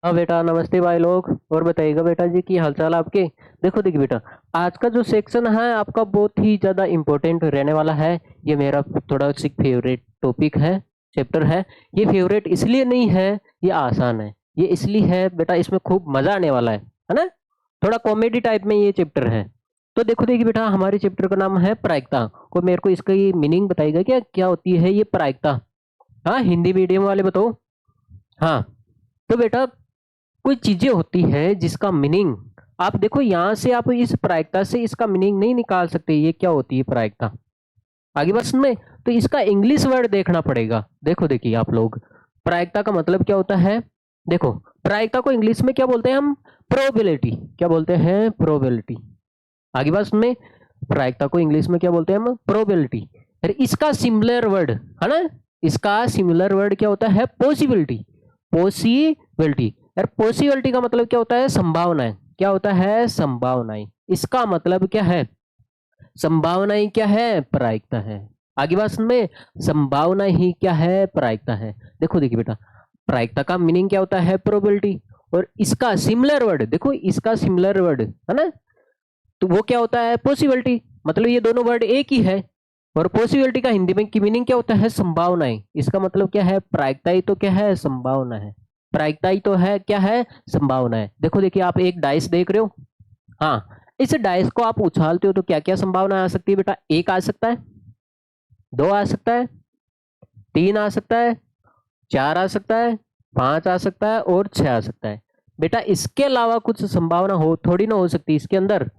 हाँ बेटा, नमस्ते भाई लोग। और बताइएगा बेटा जी की हालचाल आपके। देखो देखिए बेटा, आज का जो सेक्शन है आपका बहुत ही ज़्यादा इम्पोर्टेंट रहने वाला है। ये मेरा थोड़ा सी फेवरेट टॉपिक है, चैप्टर है। ये फेवरेट इसलिए नहीं है, ये आसान है। ये इसलिए है बेटा, इसमें खूब मज़ा आने वाला है ना। थोड़ा कॉमेडी टाइप में ये चैप्टर है। तो देखो देखिए बेटा, हमारे चैप्टर का नाम है प्रायिकता। को मेरे को इसका ये मीनिंग बताइएगा, क्या क्या होती है ये प्रायिकता। हाँ, हिंदी मीडियम वाले बताओ। हाँ, तो बेटा कोई चीजें होती है जिसका मीनिंग आप देखो, यहां से आप इस प्रायिकता से इसका मीनिंग नहीं निकाल सकते। ये क्या होती है प्रायिकता, आगे बस में। तो इसका इंग्लिश वर्ड देखना पड़ेगा। देखो देखिए आप लोग, प्रायिकता का मतलब क्या होता है। देखो, प्रायिकता को इंग्लिश में क्या बोलते हैं हम, प्रोबेबिलिटी। क्या बोलते हैं, प्रोबेबिलिटी। आगे बस में, प्रायिकता को इंग्लिश में क्या बोलते हैं हम, प्रोबेबिलिटी। फिर इसका सिमिलर वर्ड है ना, इसका सिमिलर वर्ड क्या होता है, पॉसिबिलिटी। पॉसिबिलिटी, यार पॉसिबिलिटी का मतलब क्या होता है, संभावनाएं। क्या होता है, संभावनाएं। इसका मतलब क्या है, संभावनाएं क्या है, प्रायिकता है। आगे बात में, संभावना ही क्या है, प्रायिकता है। देखो देखिए बेटा, प्रायिकता का मीनिंग क्या होता है, प्रोबेबिलिटी। और इसका सिमिलर वर्ड, देखो इसका सिमिलर वर्ड है ना, तो वो क्या होता है, पॉसिबिलिटी। मतलब ये दोनों वर्ड एक ही है। और पॉसिबिलिटी का हिंदी में की मीनिंग क्या होता है, संभावनाएं। इसका मतलब क्या है, प्रायिकता ही तो क्या है, संभावना है। प्रायिकता ही तो है क्या है, संभावना है। देखो देखिए, आप एक डाइस देख रहे हो। हाँ, इस डाइस को आप उछालते हो तो क्या क्या संभावना आ सकती है बेटा, एक आ सकता है, दो आ सकता है, तीन आ सकता है, चार आ सकता है, पांच आ सकता है और छह आ सकता है। बेटा इसके अलावा कुछ संभावना हो थोड़ी ना हो सकती इसके अंदर।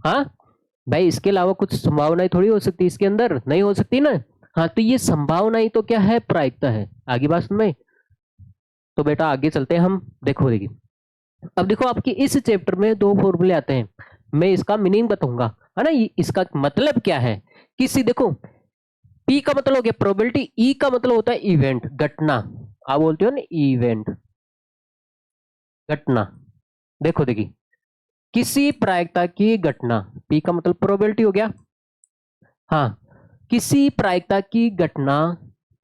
हाँ भाई, इसके अलावा कुछ संभावनाएं थोड़ी हो सकती इसके अंदर, नहीं हो सकती ना। हाँ, तो ये संभावना ही तो क्या है, प्रायिकता है। आगे बात में, तो बेटा आगे चलते हैं हम। देखो देखिए, अब देखो आपकी इस चैप्टर में दो फॉर्मूले आते हैं। मैं इसका मीनिंग बताऊंगा, है ना। इसका मतलब क्या है, किसी देखो, पी का मतलब हो गया प्रोबेबिलिटी, ई का मतलब होता है इवेंट, घटना। आप बोलते हो ना इवेंट, घटना। देखो देखिए, किसी प्रायिकता की घटना, पी का मतलब प्रोबेबिलिटी हो गया। हाँ, किसी प्रायिकता की घटना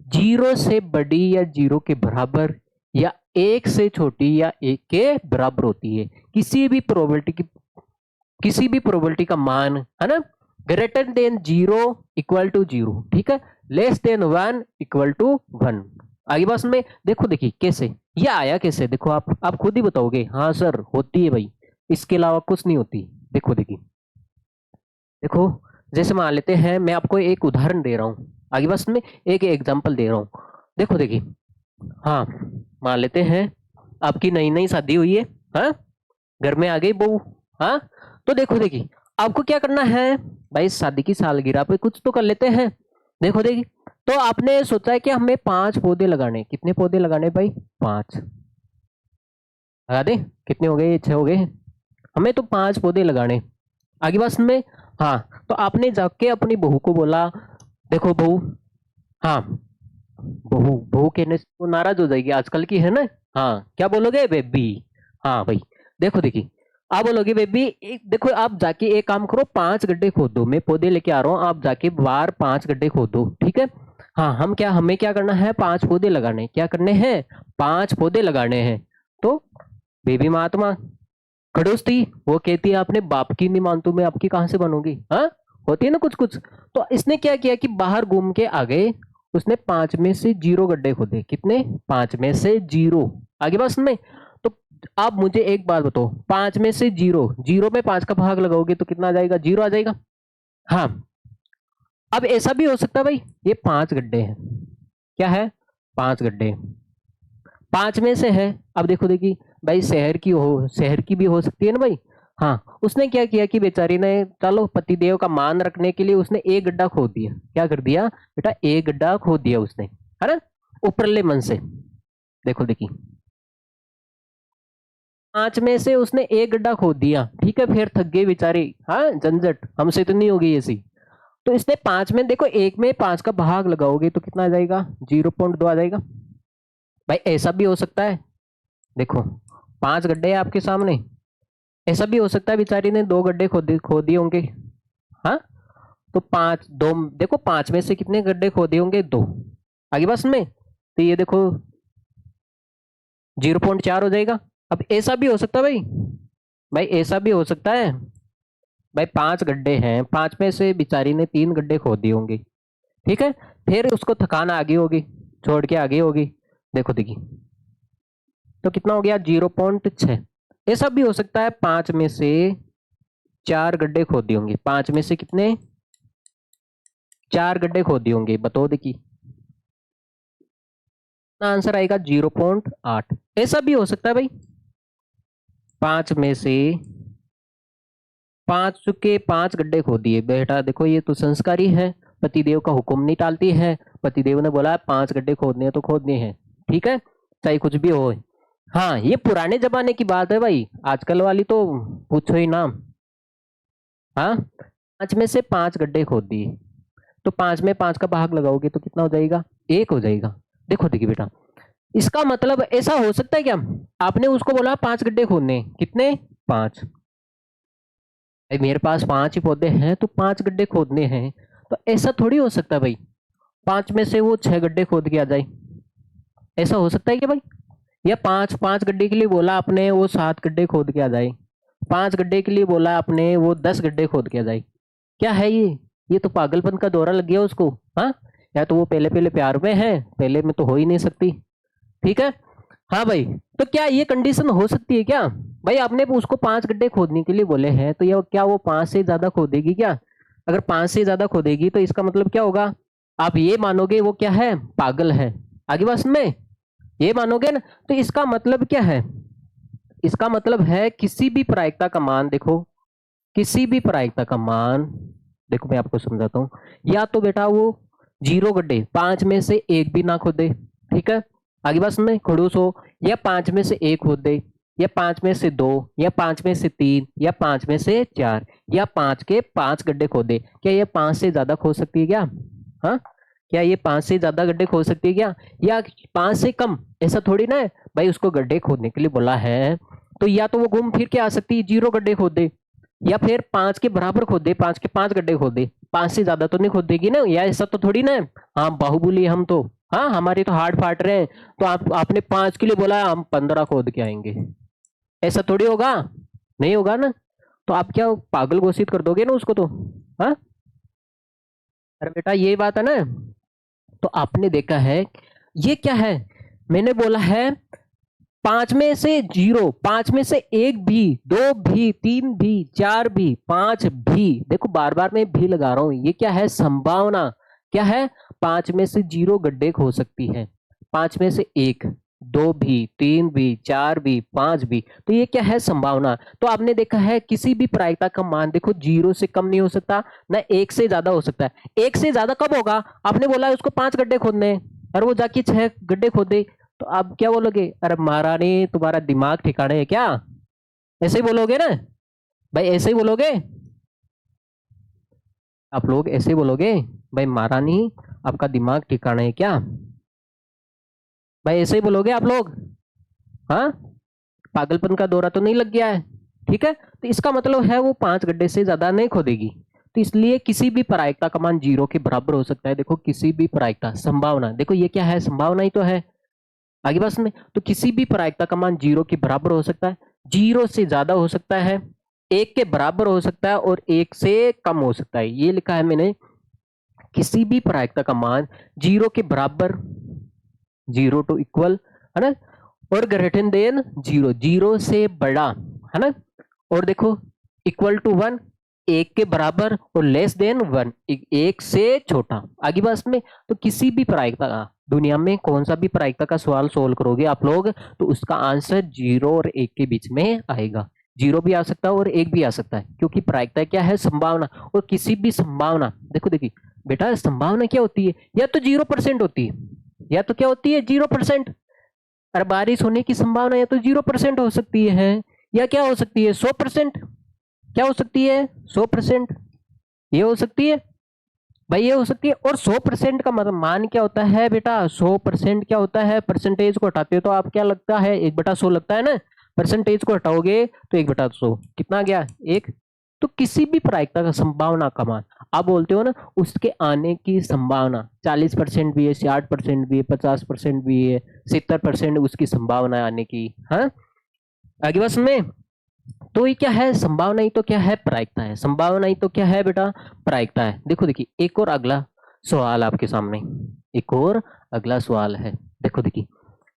जीरो से बड़ी या जीरो के बराबर या एक से छोटी या एक के बराबर होती है। किसी भी प्रोबेबिलिटी का मान, है ना, greater than zero equal to zero, ठीक है, less than one equal to one. आगे बात में, देखो देखिए कैसे ये आया, कैसे देखो, आप खुद ही बताओगे। हाँ सर, होती है भाई, इसके अलावा कुछ नहीं होती। देखो देखिए, देखो जैसे मान लेते हैं, मैं आपको एक उदाहरण दे रहा हूँ, आगे बस में एक एग्जांपल दे रहा हूँ। देखो देखिए, हाँ, मान लेते हैं आपकी नई नई शादी हुई है। हाँ, घर में आ गई बहू। हाँ, तो देखो देखिए, आपको क्या करना है भाई, शादी की सालगिरह पे कुछ तो कर लेते हैं। देखो देखिए, तो आपने सोचा है कि हमें 5 पौधे लगाने। कितने पौधे लगाने भाई, 5। लगा दे, कितने हो गए, 6 हो गए। हमें तो 5 पौधे लगाने। आगे बात में, हाँ, तो आपने जाके अपनी बहू को बोला, देखो बहू, हाँ, बहू बहू कहने से वो नाराज हो जाएगी, आजकल की है ना। हाँ, क्या बोलोगे, बेबी। हाँ भाई, देखो देखिए, आप बोलोगे बेबी, देखो आप जाके एक काम करो, 5 गड्ढे खोद दो। मैं पौधे लेके आ रहा हूँ, आप जाके बाहर 5 गड्ढे खोद दो, ठीक है। हाँ, हमें क्या करना है, 5 पौधे लगाने। क्या करने हैं, 5 पौधे लगाने हैं। तो बेबी महात्मा खड़ूस थी, वो कहती है आपने बाप की नहीं मानतू, मैं आपकी कहां से बनूंगी। हाँ, होती है ना कुछ कुछ। तो इसने क्या किया कि बाहर घूम के आ गए, उसने 5 में से 0 गड्ढे खोदे। कितने, 5 में से 0। आगे बात में, तो आप मुझे एक बात बताओ, 5 में से 0, 0 में 5 का भाग लगाओगे तो कितना आ जाएगा, 0 आ जाएगा। हाँ, अब ऐसा भी हो सकता है भाई, ये 5 गड्ढे हैं, क्या है, 5 गड्ढे, 5 में से है। अब देखो देखिए भाई, शहर की भी हो सकती है ना भाई। हाँ, उसने क्या किया कि बेचारी ने, चलो पतिदेव का मान रखने के लिए उसने एक गड्ढा खोद दिया। क्या कर दिया बेटा, एक गड्ढा खोद दिया उसने, है ना, ऊपरले मन से। देखो देखिए, 5 में से उसने एक गड्ढा खोद दिया, ठीक है, फिर थक गई बेचारी। हाँ, झंझट हमसे तो नहीं होगी ऐसी। तो इसने 5 में, देखो एक में 5 का भाग लगाओगे तो कितना आ जाएगा, 0.2 आ जाएगा। भाई ऐसा भी हो सकता है, देखो 5 गड्ढे हैं आपके सामने, ऐसा भी हो सकता है बेचारी ने 2 गड्ढे खोद दिए होंगे। हाँ, तो 5 2, देखो 5 में से कितने गड्ढे खोदे होंगे, 2। आगे बस में, तो ये देखो 0.4 हो जाएगा। अब ऐसा भी हो सकता है भाई ऐसा भी हो सकता है भाई, 5 गड्ढे हैं, 5 में से बेचारी ने 3 गड्ढे खोद दिए होंगे, ठीक है, फिर उसको थकान आ गई होगी, छोड़ के आ गई होगी, देखो देखिए, तो कितना हो गया 0.6। ऐसा भी हो सकता है 5 में से 4 गड्ढे खोद दिए होंगे, 5 में से कितने 4 गड्ढे खोद दिए होंगे, बताओ देखिए आंसर आएगा 0.8। ऐसा भी हो सकता है भाई 5 में से 5 के 5 गड्ढे खोद दिए, बेटा देखो ये तो संस्कारी है, पतिदेव का हुक्म नहीं टालती है, पतिदेव ने बोला 5 गड्ढे खोदने हैं तो खोदने हैं, ठीक है, चाहे कुछ भी हो। हाँ ये पुराने जमाने की बात है भाई, आजकल वाली तो पूछो ही ना। हाँ 5 में से 5 गड्ढे खोद दिए, तो 5 में 5 का भाग लगाओगे तो कितना हो जाएगा 1 हो जाएगा। देखो देखिए बेटा, इसका मतलब ऐसा हो सकता है क्या, आपने उसको बोला 5 गड्ढे खोदने, कितने 5, मेरे पास 5 ही पौधे हैं तो 5 गड्ढे खोदने हैं, तो ऐसा थोड़ी हो सकता भाई 5 में से वो 6 गड्ढे खोद के आ जाए, ऐसा हो सकता है क्या भाई, या 5 गड्ढे के लिए बोला आपने वो 7 गड्ढे खोद के आ जाए, 5 गड्ढे के लिए बोला आपने वो 10 गड्ढे खोद के आ जाए, क्या है ये तो पागलपन का दौरा लग गया उसको। हाँ या तो वो पहले पहले प्यार में है, पहले में तो हो ही नहीं सकती, ठीक है। हाँ भाई, तो क्या ये कंडीशन हो सकती है क्या भाई, आपने उसको 5 गड्ढे खोदने के लिए बोले हैं, तो ये क्या वो 5 से ज्यादा खोदेगी क्या, अगर 5 से ज्यादा खोदेगी तो इसका मतलब क्या होगा, आप ये मानोगे वो क्या है पागल है, आगे बात में ये मानोगे ना, तो इसका मतलब क्या है, इसका मतलब है किसी भी प्रायिकता का मान, देखो किसी भी प्रायिकता का मान, देखो मैं आपको समझाता हूँ, या तो बेटा वो 0 गड्ढे 5 में से 1 भी ना खोदे, ठीक है, आगे बात में खड़ूस हो, या 5 में से 1 खोद दे, या 5 में से 2, या 5 में से 3, या 5 में से 4, या 5 के 5 गड्ढे खोदे, क्या ये 5 से ज्यादा खोद सकती है क्या, हाँ क्या ये 5 से ज्यादा गड्ढे खोद सकती है क्या, या 5 से कम, ऐसा थोड़ी ना है भाई, उसको गड्ढे खोदने के लिए बोला है, तो या तो वो घूम फिर के आ सकती है 0 गड्ढे खोद दे, या फिर 5 के बराबर खोद दे, 5 के 5 गड्ढे खोद दे, 5 से ज्यादा तो नहीं खोद देगी ना, या ऐसा तो थोड़ी ना है, हाँ बाहुबली हम तो, हाँ हमारे तो हार्ट फाट रहे हैं, तो आपने 5 के लिए बोला हम 15 खोद के आएंगे, ऐसा थोड़ी होगा, नहीं होगा ना, तो आप क्या पागल घोषित कर दोगे ना उसको तो। हाँ अरे बेटा ये बात है ना, तो आपने देखा है ये क्या है, मैंने बोला है 5 में से 0, 5 में से 1 भी, 2 भी, 3 भी, 4 भी, 5 भी, देखो बार बार मैं भी लगा रहा हूं, ये क्या है संभावना, क्या है 5 में से 0 गड्ढे हो सकती है, 5 में से 1, 2 भी, 3 भी, 4 भी, 5 भी, तो ये क्या है संभावना। तो आपने देखा है किसी भी प्रायिकता का मान देखो 0 से कम नहीं हो सकता ना 1 से ज्यादा हो सकता है, 1 से ज्यादा कब होगा, आपने बोला उसको 5 गड्ढे खोदने और वो जाके 6 गड्ढे खोदे, तो आप क्या बोलोगे, अरे महारानी तुम्हारा दिमाग ठिकाने है क्या, ऐसे ही बोलोगे ना भाई, ऐसे ही बोलोगे आप लोग, ऐसे ही बोलोगे भाई महारानी आपका दिमाग ठिकाने है क्या, भाई ऐसे ही बोलोगे आप लोग, हाँ पागलपन का दौरा तो नहीं लग गया है, ठीक है, तो इसका मतलब है वो 5 गड्ढे से ज्यादा नहीं खोदेगी, तो इसलिए किसी भी प्रायिकता का मान 0 के बराबर हो सकता है, देखो किसी भी प्रायिकता संभावना, देखो ये क्या है संभावना ही तो है, आगे बस में, तो किसी भी प्रायिकता का मान 0 के बराबर हो सकता है, 0 से ज्यादा हो सकता है, 1 के बराबर हो सकता है और 1 से कम हो सकता है, ये लिखा है मैंने, किसी भी प्रायिकता का मान 0 के बराबर, 0 टू इक्वल है ना, और ग्रेटर देन 0, 0 से बड़ा है ना, और देखो इक्वल टू 1, 1 के बराबर और लेस देन 1, 1 से छोटा, आगे बस में, तो किसी भी प्रायिकता का दुनिया में कौन सा भी प्रायिकता का सवाल सोल्व करोगे आप लोग, तो उसका आंसर 0 और 1 के बीच में आएगा, 0 भी आ सकता है और 1 भी आ सकता है, क्योंकि प्रायिकता क्या है संभावना, और किसी भी संभावना, देखो देखिए बेटा संभावना क्या होती है, या तो 0% होती है, या तो क्या होती है 0%, और बारिश होने की संभावना या तो 0% हो सकती है, या क्या हो सकती है 100%, क्या हो सकती है 100%, ये हो सकती है भाई, ये हो सकती है, और 100% का मतलब मान क्या होता है बेटा, 100% क्या होता है, परसेंटेज को हटाते हो तो आप क्या लगता है 1/100 लगता है ना, परसेंटेज को हटाओगे तो 1/100 कितना गया 1, तो किसी भी प्रायिकता का संभावना का मान, आप बोलते हो ना उसके आने की संभावना 40% भी है, 60% भी है, 50% भी है, 70% उसकी संभावना आने की, हाँ आगे बात में। तो ये क्या है, संभावना ही तो क्या है, प्रायिकता है। संभावना ही तो क्या है बेटा, प्रायिकता है। देखो देखिए एक और अगला सवाल आपके सामने, एक और अगला सवाल है। देखो देखिए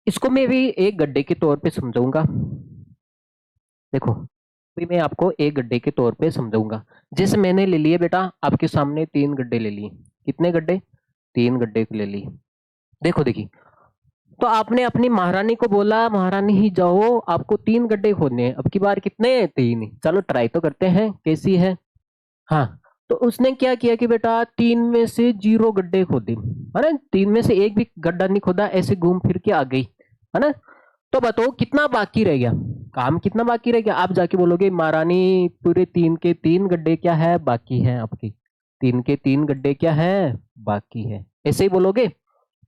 इसको मैं भी एक गड्ढे के तौर पे समझाऊंगा। देखो अभी मैं आपको एक गड्ढे के तौर पे समझाऊंगा। जैसे मैंने ले लिए बेटा आपके सामने 3 गड्ढे ले लिए। कितने गड्ढे, 3 गड्ढे ले लिए। देखो देखिए तो आपने अपनी महारानी को बोला महारानी ही जाओ आपको 3 गड्ढे खोदने हैं। अब की बार कितने, 3। चलो ट्राई तो करते हैं कैसी है। हाँ तो उसने क्या किया कि बेटा 3 में से 0 गड्ढे खोदे, है ना। 3 में से एक भी गड्ढा नहीं खोदा, ऐसे घूम फिर के आ गई, है ना। तो बताओ कितना बाकी रह गया, काम कितना बाकी रह गया। आप जाके बोलोगे महारानी पूरे 3 के 3 गड्ढे क्या है, बाकी है आपके। 3 के 3 गड्ढे क्या है, बाकी है, ऐसे ही बोलोगे।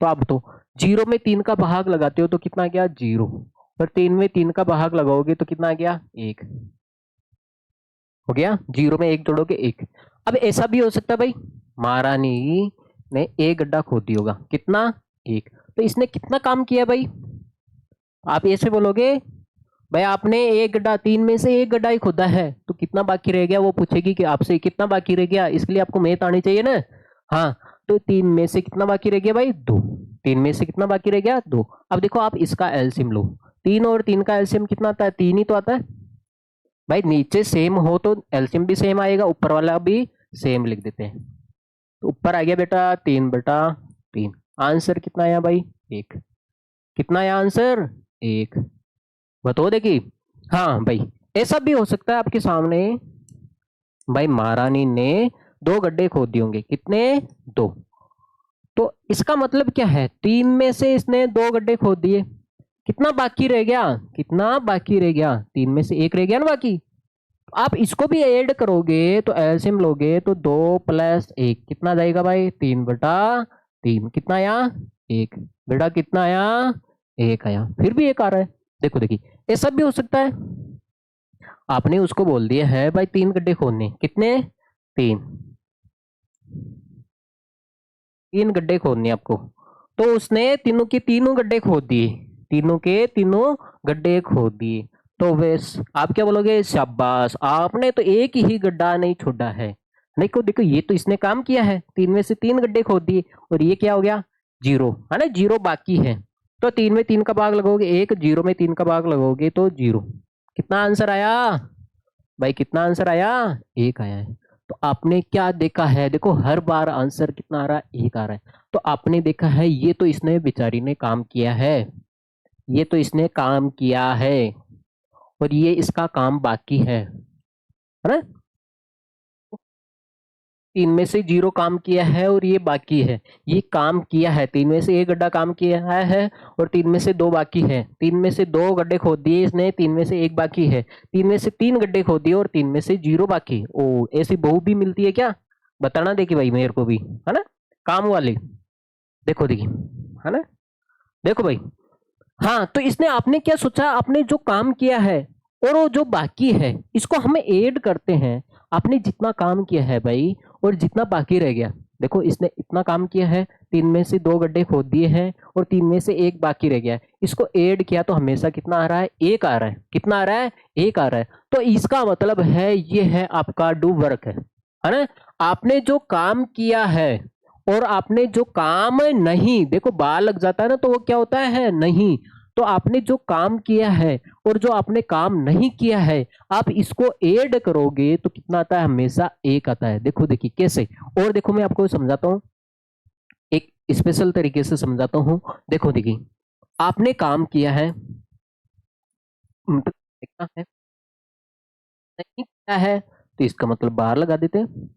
तो आप तो 0 में 3 का भाग लगाते हो तो कितना गया, 0। और 3 में 3 का भाग लगाओगे तो कितना आ गया, 1 हो गया। 0 में 1 जोड़ोगे 1। अब ऐसा भी हो सकता है भाई महारानी ने एक गड्ढा खोद दिया होगा, कितना, 1। तो इसने कितना काम किया भाई, आप ऐसे बोलोगे भाई आपने एक गड्ढा, 3 में से एक गड्ढा ही खोदा है तो कितना बाकी रह गया। वो पूछेगी कि आपसे कितना बाकी रह गया, इसके लिए आपको मैथ आनी चाहिए ना। हाँ तो 3 में से कितना बाकी रह गया भाई, 2। 3 में से कितना बाकी रह गया, 2। अब देखो आप इसका एलसीएम लो, 3 और 3 का एलसीएम कितना आता है, 3 ही तो आता है भाई। नीचे सेम हो तो एलसीएम भी सेम आएगा, ऊपर वाला भी सेम लिख देते हैं। तो ऊपर आ गया बेटा 3 बटा 3। आंसर कितना आया भाई, 1। कितना आया आंसर, 1। बताओ देखिए। हाँ भाई ऐसा भी हो सकता है आपके सामने भाई महारानी ने 2 गड्ढे खोद दिए होंगे, कितने, 2। तो इसका मतलब क्या है, 3 में से इसने 2 गड्ढे खोद दिए, कितना बाकी रह गया, कितना बाकी रह गया, 3 में से 1 रह गया ना बाकी। आप इसको भी ऐड करोगे तो एलसीएम लोगे तो 2 प्लस 1 कितना जाएगा भाई, 3 बटा 3। कितना आया, 1। बेटा कितना आया, 1 आया। फिर भी 1 आ रहा है। देखो देखिए ऐसा भी हो सकता है आपने उसको बोल दिया है भाई 3 गड्ढे खोदने, कितने, 3। 3 गड्ढे खोदने आपको, तो उसने तीनों के तीनों गड्ढे खोद दिए, तीनों के तीनों गड्ढे खोद दिए। तो बस आप क्या बोलोगे, शाबाश आपने तो एक ही गड्ढा नहीं छोड़ा है। देखो देखो ये तो इसने काम किया है, 3 में से 3 गड्ढे खोद दिए और ये क्या हो गया, 0, है ना, 0 बाकी है। तो 3 में 3 का भाग लगोगे 1, 0 में 3 का भाग लगोगे तो 0। कितना आंसर आया भाई, कितना आंसर आया, 1 आया है। तो आपने क्या देखा है, देखो हर बार आंसर कितना आ रहा है, 1 आ रहा है। तो आपने देखा है ये तो इसने बेचारी ने काम किया है, ये तो इसने काम किया है और ये इसका काम बाकी है ना। 3 में से 0 काम किया है और ये बाकी है, ये काम किया है। 3 में से 1 गड्ढा काम किया है और 3 में से 2 बाकी है। 3 में से 2 गड्ढे खोद दिए इसने, 3 में से 1 बाकी है। 3 में से 3 गड्ढे खोद दिए और 3 में से 0 बाकी। ओ ऐसी बहु भी मिलती है क्या, बताना देखिए भाई मेरे को भी, है ना, काम वाली। देखो देखिए, है ना, देखो भाई। हाँ तो इसने, आपने क्या सोचा, आपने जो काम किया है और वो जो बाकी है इसको हमें ऐड करते हैं। आपने जितना काम किया है भाई और जितना बाकी रह गया, देखो इसने इतना काम किया है, 3 में से 2 गड्ढे खोद दिए हैं और 3 में से 1 बाकी रह गया, इसको ऐड किया तो हमेशा कितना आ रहा है, 1 आ रहा है। कितना आ रहा है, 1 आ रहा है। तो इसका मतलब है ये है आपका डू वर्क है ना। आपने जो काम किया है और आपने जो काम नहीं, देखो बार लग जाता है ना तो वो क्या होता है, नहीं। तो आपने जो काम किया है और जो आपने काम नहीं किया है, आप इसको ऐड करोगे तो कितना आता है, हमेशा 1 आता है। देखो देखिए कैसे, और देखो मैं आपको समझाता हूँ, एक स्पेशल तरीके से समझाता हूँ। देखो देखिए आपने काम किया है, मतलब कितना है, नहीं किया है तो इसका मतलब बाहर लगा देते हैं।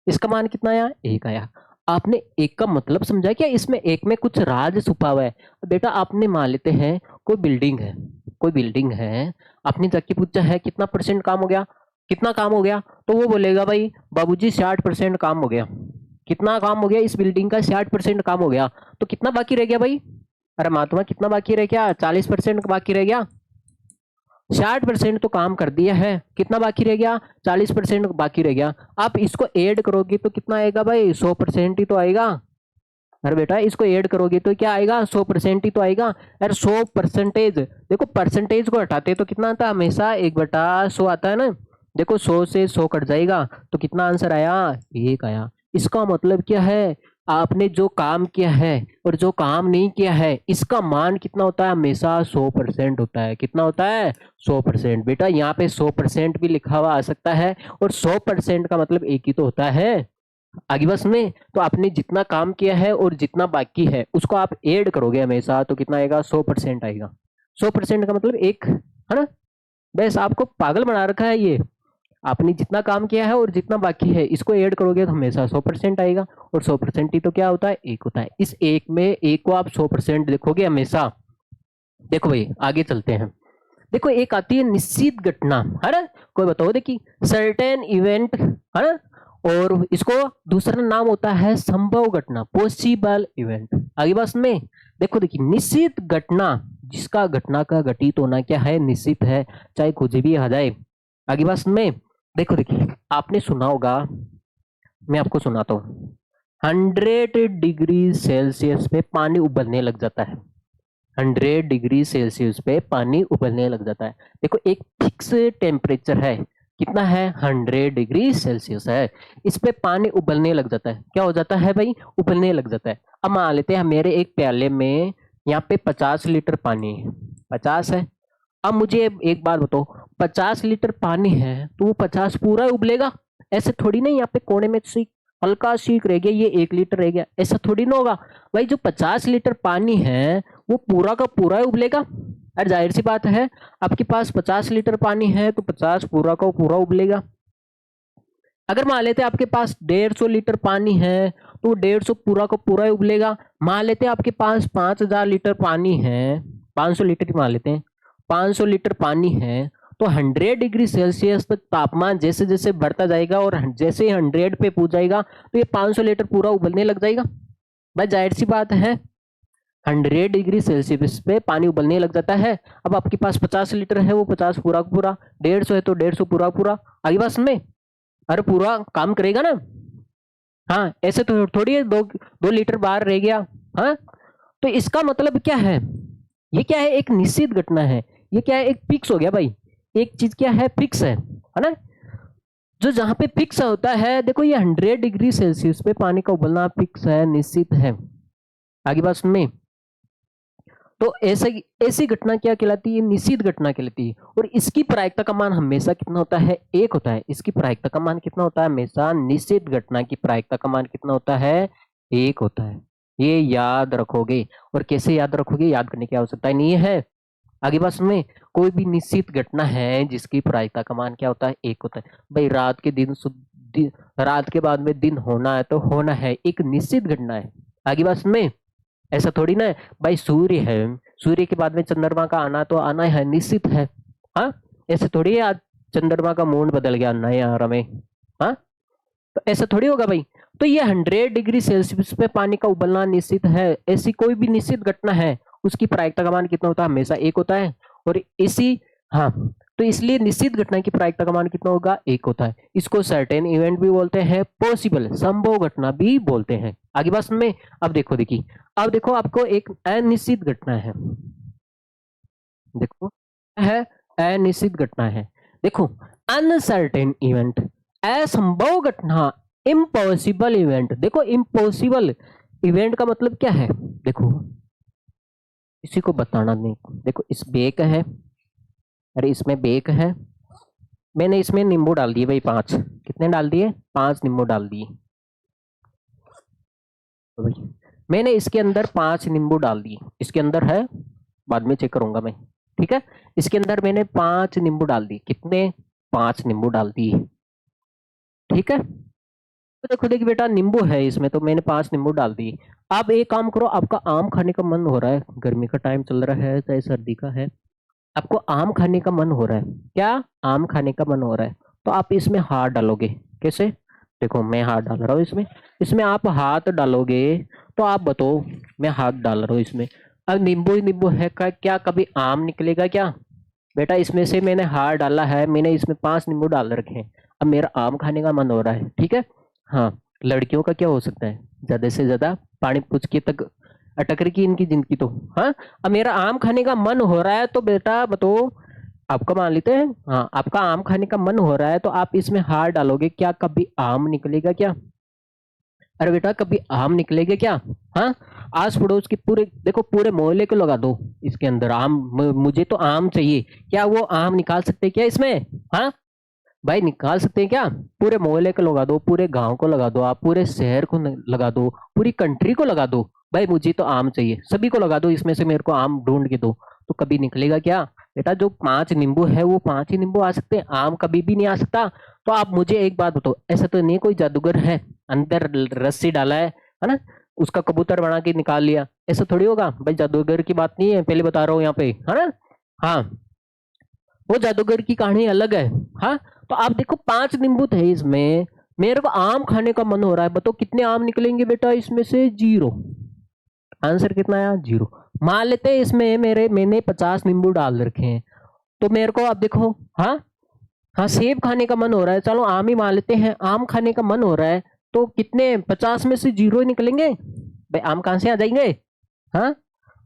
इसका मान कितना आया, 1 आया। आपने 1 का मतलब समझा क्या, इसमें 1 में कुछ राज छुपा हुआ है। बेटा आपने मान लेते हैं कोई बिल्डिंग है, कोई बिल्डिंग है, आपने जाके पूछा है कितना परसेंट काम हो गया, कितना काम हो गया, तो वो बोलेगा भाई बाबूजी 60% काम हो गया। कितना काम हो गया, इस बिल्डिंग का 60% काम हो गया। तो कितना बाकी रह गया भाई, अरे महात्मा कितना बाकी रह गया, 40% बाकी रह गया। 60% तो काम कर दिया है, कितना बाकी रह गया, 40% बाकी रह गया। आप इसको ऐड करोगे तो कितना आएगा भाई, 100% ही तो आएगा, अरे बेटा इसको ऐड करोगे तो क्या आएगा, 100% ही तो आएगा। अरे 100%, देखो परसेंटेज को हटाते तो कितना आता है, हमेशा 1/100 आता है ना। देखो 100 से 100 कट जाएगा तो कितना आंसर आया, 1 आया। इसका मतलब क्या है, आपने जो काम किया है और जो काम नहीं किया है इसका मान कितना होता है, हमेशा 100% होता है। कितना होता है, 100%। बेटा यहाँ पे 100% भी लिखा हुआ आ सकता है, और 100% का मतलब एक ही तो होता है। आगे बस में तो आपने जितना काम किया है और जितना बाकी है उसको आप ऐड करोगे हमेशा, तो कितना आएगा, 100% आएगा। 100% का मतलब एक, है ना। बस आपको पागल बना रखा है ये। आपने जितना काम किया है और जितना बाकी है इसको ऐड करोगे तो हमेशा 100% आएगा, और 100% ही तो क्या होता है, एक होता है। इस एक में एक को आप 100% देखोगे हमेशा। देखो भाई आगे चलते हैं। देखो एक आती है निश्चित घटना, है ना। कोई बताओ, देखिए सर्टेन इवेंट, है ना। और इसको दूसरा नाम होता है संभव घटना, पॉसिबल इवेंट। आगे बात में देखो, देखिए निश्चित घटना, जिसका घटना का घटित होना क्या है, निश्चित है, चाहे कुछ भी आ जाए। आगे बात में देखो, देखिए आपने सुना होगा, मैं आपको सुनाता हूँ। 100 डिग्री सेल्सियस पे पानी उबलने लग जाता है। 100 डिग्री सेल्सियस पे पानी उबलने लग जाता है। देखो एक फिक्स टेम्परेचर है, कितना है, 100 डिग्री सेल्सियस है। इस पे पानी उबलने लग जाता है। क्या हो जाता है भाई, उबलने लग जाता है। अब मान लेते हैं मेरे एक प्याले में यहाँ पे 50 लीटर पानी है, 50 है। अब मुझे एक बात बताओ, 50 लीटर पानी है तो वो 50 पूरा उबलेगा? ऐसे थोड़ी नहीं, यहाँ पे कोने में सीख, हल्का सीख रह गया, ये 1 लीटर रह गया, ऐसा थोड़ी ना होगा। भाई जो 50 लीटर पानी है वो पूरा का पूरा उबलेगा। अरे जाहिर सी बात है, आपके पास 50 लीटर पानी है तो 50 पूरा का पूरा उबलेगा। अगर मान लेते हैं आपके पास 150 लीटर पानी है तो 150 पूरा का पूरा उबलेगा। मान लेते हैं आपके पास 5000 लीटर पानी है, 500 लीटर मान लेते हैं, 500 लीटर पानी है, तो 100 डिग्री सेल्सियस तक तापमान जैसे जैसे बढ़ता जाएगा और जैसे 100 पे पहुंच जाएगा तो ये 500 लीटर पूरा उबलने लग जाएगा। भाई जाहिर सी बात है, 100 डिग्री सेल्सियस पे पानी उबलने लग जाता है। अब आपके पास 50 लीटर है, वो 50 पूरा पूरा, 150 है तो 150 पूरा पूरा। आगे बात में, अरे पूरा काम करेगा ना। हाँ ऐसे तो थोड़ी है, 2 लीटर बाहर रह गया। हाँ तो इसका मतलब क्या है, ये क्या है, एक निश्चित घटना है। ये क्या है, एक फिक्स हो गया भाई। एक चीज क्या है, फिक्स है ना। जो जहां पे फिक्स होता है, देखो ये 100 डिग्री सेल्सियस पे पानी का उबलना फिक्स है, निश्चित है। आगे बात में, तो ऐसे ऐसी घटना क्या कहलाती है, निश्चित घटना कहलाती है। और इसकी प्रायिकता का मान हमेशा कितना होता है, 1 होता है। इसकी प्रायिकता का मान कितना होता है, हमेशा निश्चित घटना की प्रायिकता का मान कितना होता है, 1 होता है। ये याद रखोगे। और कैसे याद रखोगे, याद करने की आवश्यकता नहीं है। आगे बात में, कोई भी निश्चित घटना है जिसकी प्रायिकता का मान क्या होता है, 1 होता है। भाई रात के रात के बाद में दिन होना है तो होना है, एक निश्चित घटना है। आगे बात में, ऐसा थोड़ी ना है भाई, सूर्य है, सूर्य के बाद में चंद्रमा का आना तो आना है, निश्चित है। हाँ ऐसे थोड़ी है, आज चंद्रमा का मूड बदल गया नए आरा में। हाँ तो ऐसा थोड़ी होगा भाई। तो ये 100 डिग्री सेल्सियस पे पानी का उबलना निश्चित है। ऐसी कोई भी निश्चित घटना है उसकी प्रायिकता का मान कितना होता है, हमेशा 1 होता है। और इसी, हाँ तो इसलिए निश्चित घटना की प्रायिकता का मान कितना होगा, 1 होता है। इसको सर्टेन इवेंट भी बोलते हैं, पॉसिबल संभव घटना भी बोलते हैं। आगे बात में, अब देखो, देखिए अब देखो आपको एक अनिश्चित घटना है। देखो है, अनिश्चित घटना है। देखो अनसर्टेन इवेंट, असंभव घटना, इम्पॉसिबल इवेंट। देखो इम्पॉसिबल इवेंट का मतलब क्या है, देखो किसी को बताना नहीं। देखो इस बेक है, अरे इसमें बेक है, मैंने इसमें नींबू डाल दिए भाई 5, कितने डाल दिए, 5 नींबू डाल दिए। तो भाई मैंने इसके अंदर 5 नींबू डाल दिए, इसके अंदर है, बाद में चेक करूंगा मैं, ठीक है। इसके अंदर मैंने 5 नींबू डाल दिए, कितने, 5 नींबू डाल दिए, ठीक है। तो देखो देखिए बेटा, नींबू है इसमें तो मैंने 5 नींबू डाल दिए। अब एक काम करो, आपका आम खाने का मन हो रहा है, गर्मी का टाइम चल रहा है चाहे सर्दी का है, आपको आम खाने का मन हो रहा है, क्या, आम खाने का मन हो रहा है, तो आप इसमें हाथ डालोगे, कैसे, देखो मैं हाथ डाल रहा हूँ इसमें, इसमें आप हाथ डालोगे तो आप बताओ, मैं हाथ डाल रहा हूँ इसमें, अब नींबू ही नींबू है का, क्या कभी आम निकलेगा क्या? बेटा इसमें से मैंने हाथ डाला है, मैंने इसमें 5 नींबू डाल रखे हैं, अब मेरा आम खाने का मन हो रहा है, ठीक है। हाँ लड़कियों का क्या हो सकता है, ज्यादा से ज्यादा पानी पूछ के तक अटक रही इनकी जिंदगी तो। हाँ, अब मेरा आम खाने का मन हो रहा है तो बेटा बताओ, आपका मान लेते हैं, हाँ आपका आम खाने का मन हो रहा है तो आप इसमें हार डालोगे क्या? कभी आम निकलेगा क्या? अरे बेटा कभी आम निकलेगा क्या? हाँ, आस पड़ोस की पूरे देखो पूरे मोहल्ले को लगा दो इसके अंदर आम, मुझे तो आम चाहिए, क्या वो आम निकाल सकते हैं क्या इसमें? हाँ भाई निकाल सकते हैं क्या? पूरे मोहल्ले को लगा दो, पूरे गांव को लगा दो, आप पूरे शहर को लगा दो, पूरी कंट्री को लगा दो, भाई मुझे तो आम चाहिए, सभी को लगा दो, इसमें से मेरे को आम ढूंढ के दो। तो कभी निकलेगा क्या? बेटा जो 5 नींबू है वो 5 ही नींबू आ सकते हैं, आम कभी भी नहीं आ सकता। तो आप मुझे एक बात बताओ, ऐसा तो नहीं कोई जादूगर है अंदर रस्सी डाला है ना, उसका कबूतर बना के निकाल लिया, ऐसा थोड़ी होगा भाई, जादूगर की बात नहीं है, पहले बता रहा हूँ यहाँ पे, है ना। हाँ, वो जादूगर की कहानी अलग है। हाँ, तो आप देखो 5 नींबू थे इसमें, मेरे को आम खाने का मन हो रहा है, बताओ कितने आम निकलेंगे बेटा इसमें से? 0। आंसर कितना आया? 0। मान लेते हैं इसमें मैंने 50 नींबू डाल रखे हैं, तो मेरे को अब देखो, हाँ हाँ सेब खाने का मन हो रहा है, चलो आम ही मान लेते हैं, आम खाने का मन हो रहा है, तो कितने 50 में से 0 ही निकलेंगे भाई, आम कहाँ से आ जाएंगे? हाँ,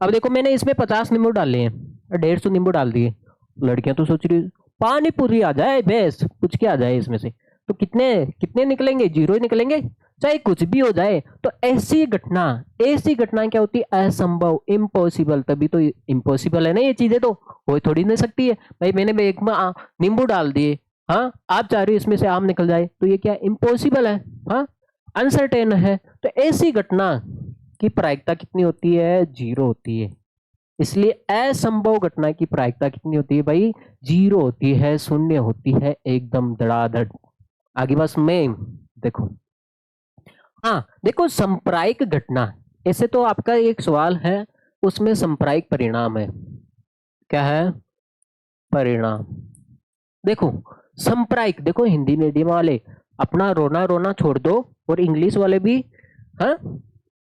अब देखो मैंने इसमें 50 नींबू डाले हैं, 150 नींबू डाल दिए, लड़कियां तो सोच रही पानी पूरी आ जाए, बेस कुछ क्या आ जाए इसमें से, तो कितने कितने निकलेंगे? 0 ही निकलेंगे, चाहे कुछ भी हो जाए। तो ऐसी घटना क्या होती है? असंभव, इम्पॉसिबल, तभी तो इम्पॉसिबल है ना ये चीजें, तो हो थोड़ी नहीं सकती है भाई, मैंने एक में नींबू डाल दिए, हाँ आप चाह रहे हो इसमें से आम निकल जाए, तो ये क्या इम्पॉसिबल है, हाँ अनसर्टेन है। तो ऐसी घटना की प्रायिकता कितनी होती है? 0 होती है। इसलिए असंभव घटना की प्रायिकता कितनी होती है भाई? 0 होती है, शून्य होती है, एकदम धड़ाधड़। आगे बस में देखो, हाँ देखो संप्रायिक घटना, ऐसे तो आपका एक सवाल है, उसमें संप्रायिक परिणाम है, क्या है? परिणाम। देखो संप्रायिक, देखो हिंदी मीडियम वाले अपना रोना रोना छोड़ दो, और इंग्लिश वाले भी, हाँ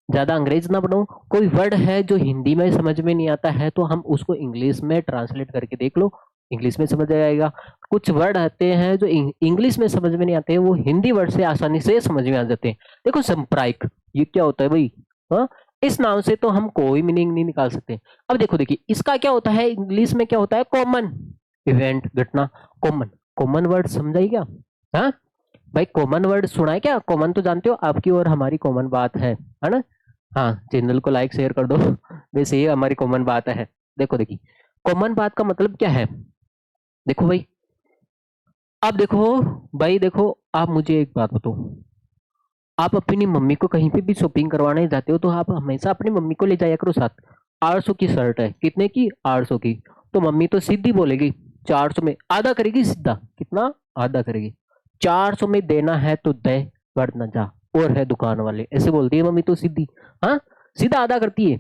ज्यादा अंग्रेज ना बनो, कोई वर्ड है जो हिंदी में समझ में नहीं आता है तो हम उसको इंग्लिश में ट्रांसलेट करके देख लो, इंग्लिश में समझ आएगा। कुछ वर्ड आते हैं जो इंग्लिश में समझ में नहीं आते हैं, वो हिंदी वर्ड से आसानी से समझ में आ जाते हैं। देखो संप्रायिक ये क्या होता है भाई? हाँ, इस नाम से तो हम कोई मीनिंग नहीं निकाल सकते। अब देखो देखिए इसका क्या होता है, इंग्लिश में क्या होता है? कॉमन इवेंट, घटना, कॉमन। कॉमन वर्ड समझाई क्या? हाँ भाई कॉमन वर्ड सुना है क्या? कॉमन तो जानते हो, आपकी और हमारी कॉमन बात है ना। हाँ, चैनल को लाइक शेयर कर दो वैसे ये हमारी कॉमन बात है। देखो देखिए कॉमन बात का मतलब क्या है, देखो भाई, आप देखो भाई, देखो आप मुझे एक बात बताओ, आप अपनी मम्मी को कहीं पे भी शॉपिंग करवाने जाते हो तो आप हमेशा अपनी मम्मी को ले जाया करो साथ। 800 की शर्ट है, कितने की? 800 की। तो मम्मी तो सीधी बोलेगी 400 में, आधा करेगी सीधा, कितना? आधा करेगी। 400 में देना है तो दे, वरना जा, और है दुकान वाले, ऐसे बोलती है मम्मी तो सीधी। हाँ, सीधा आधा करती है,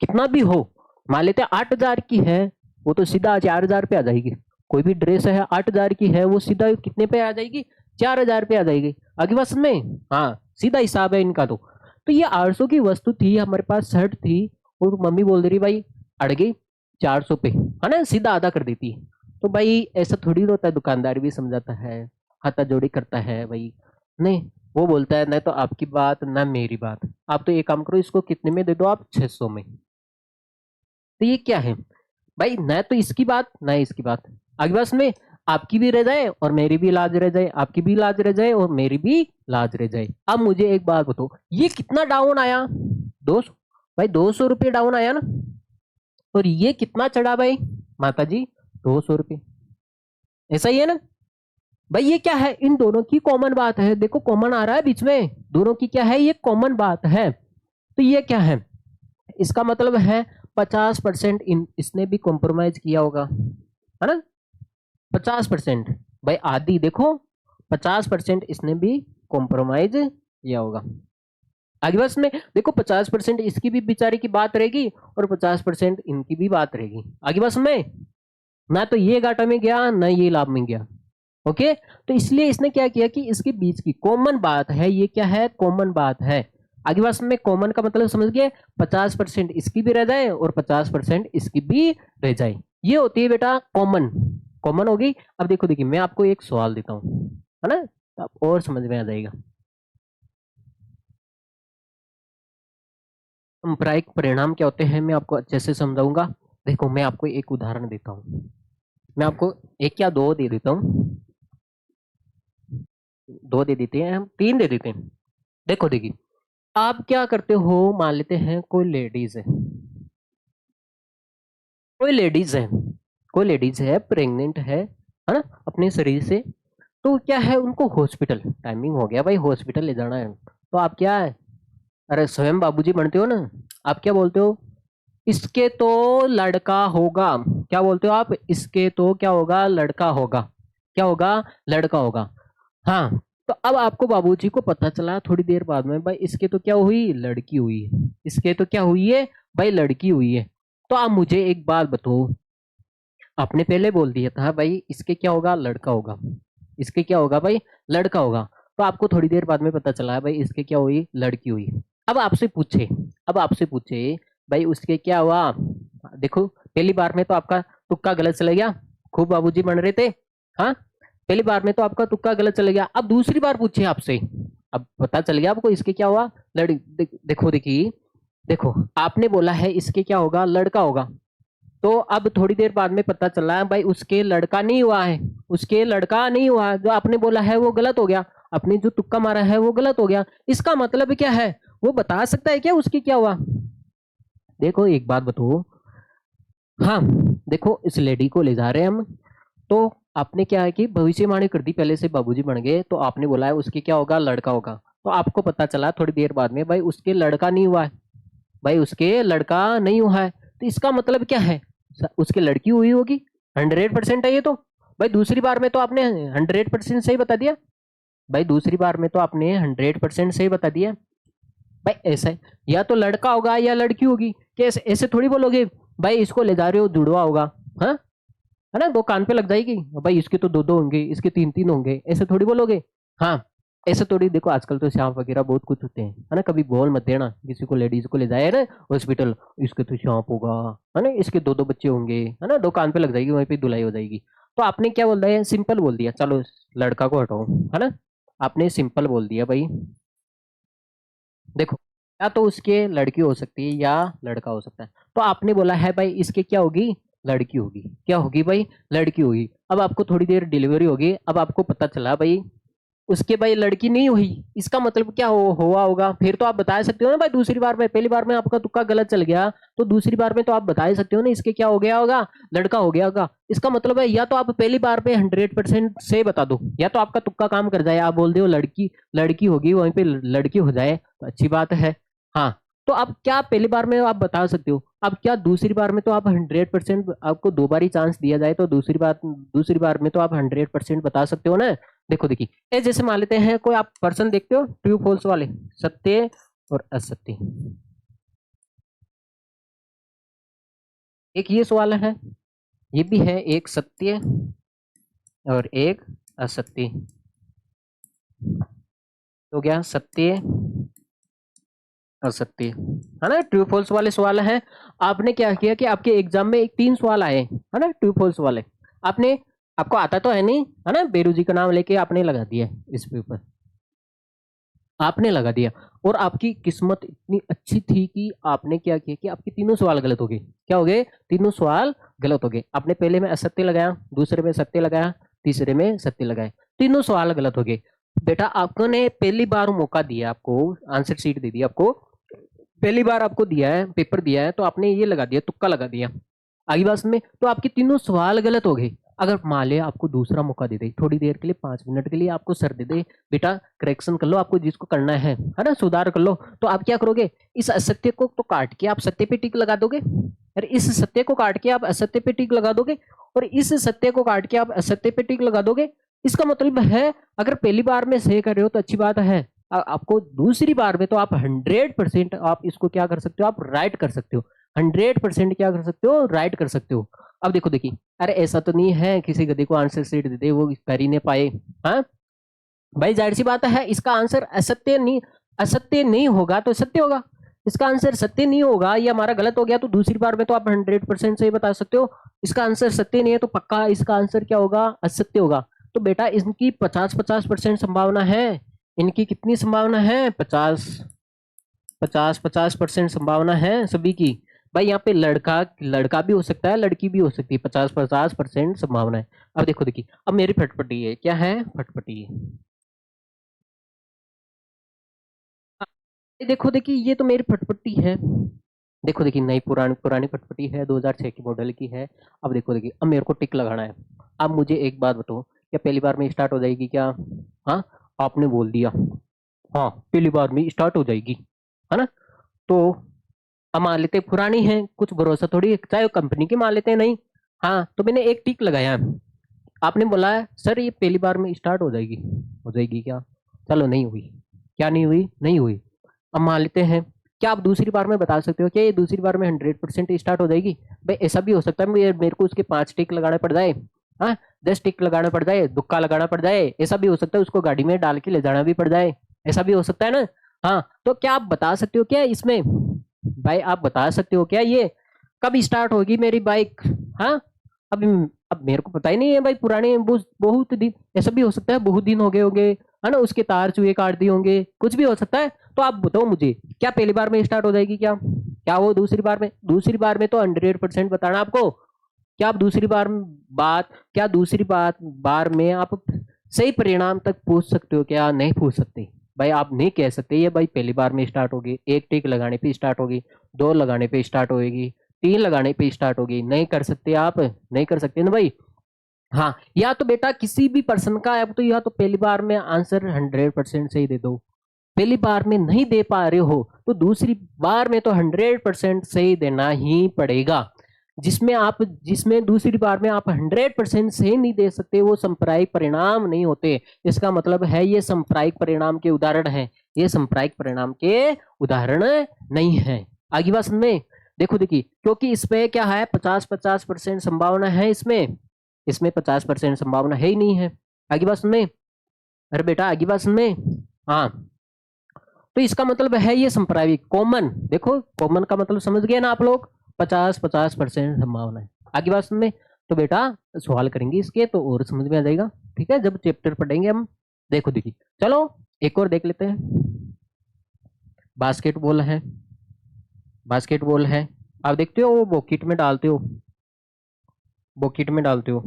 कितना भी हो। मान लेते हैं 8,000 की है, वो तो सीधा 4,000 पे आ जाएगी। कोई भी ड्रेस है 8,000 की है, वो सीधा कितने पे आ जाएगी? 4,000 पे आ जाएगी। आगे बात में, हाँ सीधा हिसाब है इनका। तो ये 800 की वस्तु थी, हमारे पास शर्ट थी, और मम्मी बोल दे रही भाई अड़ गई 400 पे, है ना, सीधा आधा कर देती है। तो भाई ऐसा थोड़ी होता है, दुकानदार भी समझाता है, हाथा जोड़ी करता है भाई, नहीं वो बोलता है ना तो आपकी बात ना मेरी बात, आप तो एक काम करो, इसको कितने में दे दो आप? 600 में। तो ये क्या है भाई, ना तो इसकी बात ना इसकी बात, आगे बस में आपकी भी रह जाए और मेरी भी लाज रह जाए, आपकी भी लाज रह जाए और मेरी भी लाज रह जाए। अब मुझे एक बात बताओ, ये कितना डाउन आया? 200। भाई 200 रुपये डाउन आया ना, और ये कितना चढ़ा भाई माता जी? 200 रुपये, ऐसा ही है ना भाई। ये क्या है? इन दोनों की कॉमन बात है, देखो कॉमन आ रहा है बीच में, दोनों की क्या है? ये कॉमन बात है। तो ये क्या है? इसका मतलब है 50% इसने भी कॉम्प्रोमाइज किया होगा, है ना। 50% भाई, आदि देखो, 50% इसने भी कॉम्प्रोमाइज किया होगा। आगे बस में देखो 50% इसकी भी बेचारे की बात रहेगी और 50% इनकी भी बात रहेगी। आगे बस में ना तो ये घाटा में गया ना ये लाभ में गया। ओके, तो इसलिए इसने क्या किया कि इसके बीच की कॉमन बात है, ये क्या है? कॉमन बात है। आगे बात में कॉमन का मतलब समझ गए, 50% इसकी भी रह जाए और 50% इसकी भी रह जाए, ये होती है बेटा कॉमन। कॉमन होगी। अब देखो देखिए मैं आपको एक सवाल देता हूँ, है ना, तो आप और समझ में आ जाएगा। सांप्रदायिक परिणाम क्या होते हैं मैं आपको अच्छे से समझाऊंगा। देखो मैं आपको एक उदाहरण देता हूँ, मैं आपको एक या दो दे देता हूँ, दो दे देते हैं हम, तीन दे देते हैं। देखो देखिए, आप क्या करते हो, मान लेते हैं कोई लेडीज है, कोई लेडीज है, कोई लेडीज है प्रेग्नेंट है ना, अपने शरीर से, तो क्या है उनको हॉस्पिटल टाइमिंग हो गया भाई, हॉस्पिटल ले जाना है, तो आप क्या है, अरे स्वयं बाबूजी बनते हो ना, आप क्या बोलते हो, इसके तो लड़का होगा, क्या बोलते हो आप, इसके तो क्या होगा, लड़का होगा, क्या होगा, लड़का होगा। हाँ, तो अब आपको बाबूजी को पता चला थोड़ी देर बाद में भाई इसके तो क्या हुई, लड़की हुई है, इसके तो क्या हुई है भाई, लड़की हुई है। तो आप मुझे एक बात बताओ, आपने पहले बोल दिया था भाई इसके क्या होगा, लड़का होगा, इसके क्या होगा भाई, लड़का होगा, तो आपको थोड़ी देर बाद में पता चला भाई इसके क्या हुई, लड़की हुई। अब आपसे पूछे, अब आपसे पूछे भाई उसके क्या हुआ, देखो पहली बार में तो आपका तुक्का गलत चला गया, खूब बाबूजी बन रहे थे, हाँ, पहली बार में तो आपका तुक्का गलत चला गया। अब दूसरी बार पूछे आपसे, अब पता चल गया आपको इसके क्या हुआ, देखो देखिए, देखो आपने बोला है इसके क्या होगा, लड़का होगा, तो अब थोड़ी देर बाद में पता चला है भाई उसके लड़का नहीं हुआ है, उसके लड़का नहीं हुआ, जो आपने बोला है वो गलत हो गया, आपने जो तुक्का मारा है वो गलत हो गया। इसका मतलब क्या है, वो बता सकता है क्या उसकी क्या हुआ। देखो एक बात बताओ, हाँ, देखो इस लेडी को ले जा रहे हैं हम, तो आपने क्या है कि भविष्यवाणी कर दी पहले से, बाबूजी बन गए, तो आपने बोला है उसके क्या होगा, लड़का होगा, तो आपको पता चला थोड़ी देर बाद में भाई उसके लड़का नहीं हुआ है, भाई उसके लड़का नहीं हुआ है, तो इसका मतलब क्या है, उसकी लड़की हुई होगी, 100% है ये तो। भाई दूसरी बार में तो आपने 100% सही बता दिया, भाई दूसरी बार में तो आपने 100% सही बता दिया। भाई ऐसा है, या तो लड़का होगा या लड़की होगी, कैसे ऐसे थोड़ी बोलोगे भाई इसको ले जा रहे हो जुड़वा होगा, हाँ, है ना, दो कान पे लग जाएगी, भाई इसके तो दो दो होंगे, इसके तीन तीन होंगे, ऐसे थोड़ी बोलोगे। हाँ, ऐसे थोड़ी, देखो आजकल तो सांप वगैरह बहुत कुछ होते हैं, है ना, कभी बोल मत देना किसी को, लेडीज को ले जाए ना हॉस्पिटल, इसके तो सांप होगा, है ना, इसके दो दो बच्चे होंगे, है ना, दो कान पे लग जाएगी, वहीं पे धुलाई हो जाएगी। तो आपने क्या बोल दिया, सिंपल बोल दिया, चलो लड़का को हटाओ, है ना, आपने सिंपल बोल दिया भाई। देखो, या तो उसके लड़की हो सकती है या लड़का हो सकता है, तो आपने बोला है भाई इसके क्या होगी, लड़की होगी, क्या होगी भाई, लड़की होगी। अब आपको थोड़ी देर डिलीवरी होगी, अब आपको पता चला भाई उसके भाई लड़की नहीं हुई, इसका मतलब क्या हुआ होगा, फिर तो आप बता सकते हो ना भाई दूसरी बार में, पहली बार में आपका तुक्का गलत चल गया, तो दूसरी बार में तो आप बता ही सकते हो ना इसके क्या हो गया होगा, लड़का हो गया होगा। इसका मतलब है या तो आप पहली बार पे 100% से बता दो, या तो आपका तुक्का काम कर जाए, आप बोल दो लड़की, लड़की होगी वहीं पे लड़की हो जाए तो अच्छी बात है। हाँ, तो आप क्या पहली बार में आप बता सकते हो, अब क्या दूसरी बार में तो आप 100%, आपको दो बार ही चांस दिया जाए तो दूसरी बार में तो आप 100% बता सकते हो ना। देखो देखिए, ये जैसे मान लेते हैं कोई आप पर्सन देखते हो ट्रू फॉल्स वाले, सत्य और असत्य, एक ये सवाल है, ये भी है, एक सत्य और एक असत्य, तो क्या सत्य असत्य, है ना, ट्रू फॉल्स वाले सवाल है। आपने क्या किया कि आपके एग्जाम में एक 3 सवाल आए, है ना, ट्रू फॉल्स वाले, आपने, आपको आता तो है नहीं, है ना, बेरू जी का नाम लेके आपने लगा दिया इस पे ऊपर, आपने लगा दिया, और आपकी किस्मत इतनी अच्छी थी कि आपने क्या किया कि आपके तीनों सवाल गलत हो गए, क्या हो गए, तीनों सवाल गलत हो गए, आपने पहले में असत्य लगाया, दूसरे में सत्य लगाया, तीसरे में सत्य लगाया, तीनों सवाल गलत हो गए। बेटा आपको ने पहली बार मौका दिया, आपको आंसर शीट दे दी, आपको पहली बार आपको दिया है, पेपर दिया है, तो आपने ये लगा दिया, तुक्का लगा दिया, आगे बात में तो आपके तीनों सवाल गलत हो गए। अगर मान लिया आपको दूसरा मौका दे दे, थोड़ी देर के लिए 5 मिनट के लिए आपको सर दे दे, बेटा करेक्शन कर लो, आपको जिसको करना है ना, सुधार कर लो, तो आप क्या करोगे, इस असत्य को तो काट के आप सत्य पे टिक लगा दोगे, और इस सत्य को काट के आप असत्य पे टिक लगा दोगे, और इस सत्य को काट के आप असत्य पे टिक लगा दोगे। इसका मतलब है अगर पहली बार में सही कर रहे हो तो अच्छी बात है, आपको दूसरी बार में तो आप 100% आप इसको क्या कर सकते हो, आप राइट कर सकते हो, 100% क्या कर सकते हो, राइट कर सकते हो। अब देखो देखिए, अरे ऐसा तो नहीं है किसी गधे को आंसर सीट दे दे वो कर ही नहीं पाए, हाँ भाई जाहिर सी बात है इसका आंसर असत्य नहीं होगा तो सत्य होगा, इसका आंसर सत्य नहीं होगा, ये हमारा गलत हो गया, तो दूसरी बार में तो आप 100% सही बता सकते हो, इसका आंसर सत्य नहीं है तो पक्का इसका आंसर क्या होगा, असत्य होगा। तो बेटा इनकी 50-50% संभावना है, इनकी कितनी संभावना है, 50, 50-50% संभावना है सभी की। भाई यहाँ पे लड़का लड़का भी हो सकता है, लड़की भी हो सकती है, 50-50% संभावना है। अब देखो देखिए, अब मेरी फटफटी है, क्या है? फटफटी है। देखो देखिए, ये तो मेरी फटफटी है। देखो देखिए, नई पुरानी पुरानी फटफटी है, 2006 की मॉडल की है। अब देखो देखिए, अब मेरे को टिक लगाना है। अब मुझे एक बात बताओ, क्या पहली बार में स्टार्ट हो जाएगी क्या? हाँ, आपने बोल दिया हाँ पहली बार में स्टार्ट हो जाएगी, है ना? तो अब मान लेते हैं पुरानी है, कुछ भरोसा थोड़ी है, चाहे कंपनी की मान लेते हैं, नहीं। हाँ, तो मैंने एक टिक लगाया। आपने बोला है सर ये पहली बार में स्टार्ट हो जाएगी क्या? चलो नहीं हुई। क्या नहीं हुई? नहीं हुई। अब मान लेते हैं, क्या आप दूसरी बार में बता सकते हो क्या ये दूसरी बार में 100% स्टार्ट हो जाएगी? भाई ऐसा भी हो सकता है मेरे को उसके 5 टिक लगाने पड़ जाए, हाँ, 10 टिक लगाना पड़ जाए, दुक्का लगाना पड़ जाए, ऐसा भी हो सकता है, उसको गाड़ी में डाल के ले जाना भी पड़ जाए, ऐसा भी हो सकता है ना? हाँ, तो क्या आप बता सकते हो क्या इसमें? भाई आप बता सकते हो क्या ये कब स्टार्ट होगी मेरी बाइक? हाँ, अब अब मेरे को पता ही नहीं है भाई, पुराने बहुत दिन, ऐसा भी हो सकता है बहुत दिन हो गए होंगे, है ना, उसके तार चूहे काट दिए होंगे, कुछ भी हो सकता है। तो आप बताओ मुझे, क्या पहली बार में स्टार्ट हो जाएगी क्या? क्या वो दूसरी बार में तो 100% बताना आपको। क्या आप दूसरी बार में आप सही परिणाम तक पूछ सकते हो क्या? नहीं पूछ सकते। भाई आप नहीं कह सकते ये भाई पहली बार में स्टार्ट होगी, एक टिक लगाने पे स्टार्ट होगी, दो लगाने पे स्टार्ट होगी, तीन लगाने पे स्टार्ट होगी, नहीं कर सकते आप, नहीं कर सकते ना भाई। हाँ, या तो बेटा किसी भी पर्सन का आप तो या तो पहली बार में आंसर 100% सही दे दो, पहली बार में नहीं दे पा रहे हो तो दूसरी बार में तो 100% सही देना ही पड़ेगा। जिसमें दूसरी बार में आप 100% सही नहीं दे सकते वो सांप्रदायिक परिणाम नहीं होते। इसका मतलब है ये सांप्रदायिक परिणाम के उदाहरण है, ये सांप्रदायिक परिणाम के उदाहरण नहीं है। आगे बात समझ। देखो देखिए, क्योंकि इसमें क्या है, 50-50% संभावना है इसमें, इसमें 50% संभावना है ही नहीं है। आगे बात सुन में, अरे बेटा आगे बात सुन में। हाँ, तो इसका मतलब है ये संप्राविक कॉमन, देखो कॉमन का मतलब समझ गए ना आप लोग, 50-50% संभावना है। आगे बात सुन में, तो बेटा सवाल करेंगे इसके तो और समझ में आ जाएगा, ठीक है, जब चैप्टर पढ़ेंगे हम। देखो देखिए, चलो एक और देख लेते हैं। बास्केटबॉल है, बास्केटबॉल है, आप देखते हो वो बॉकेट में डालते हो, बॉकेट में डालते हो।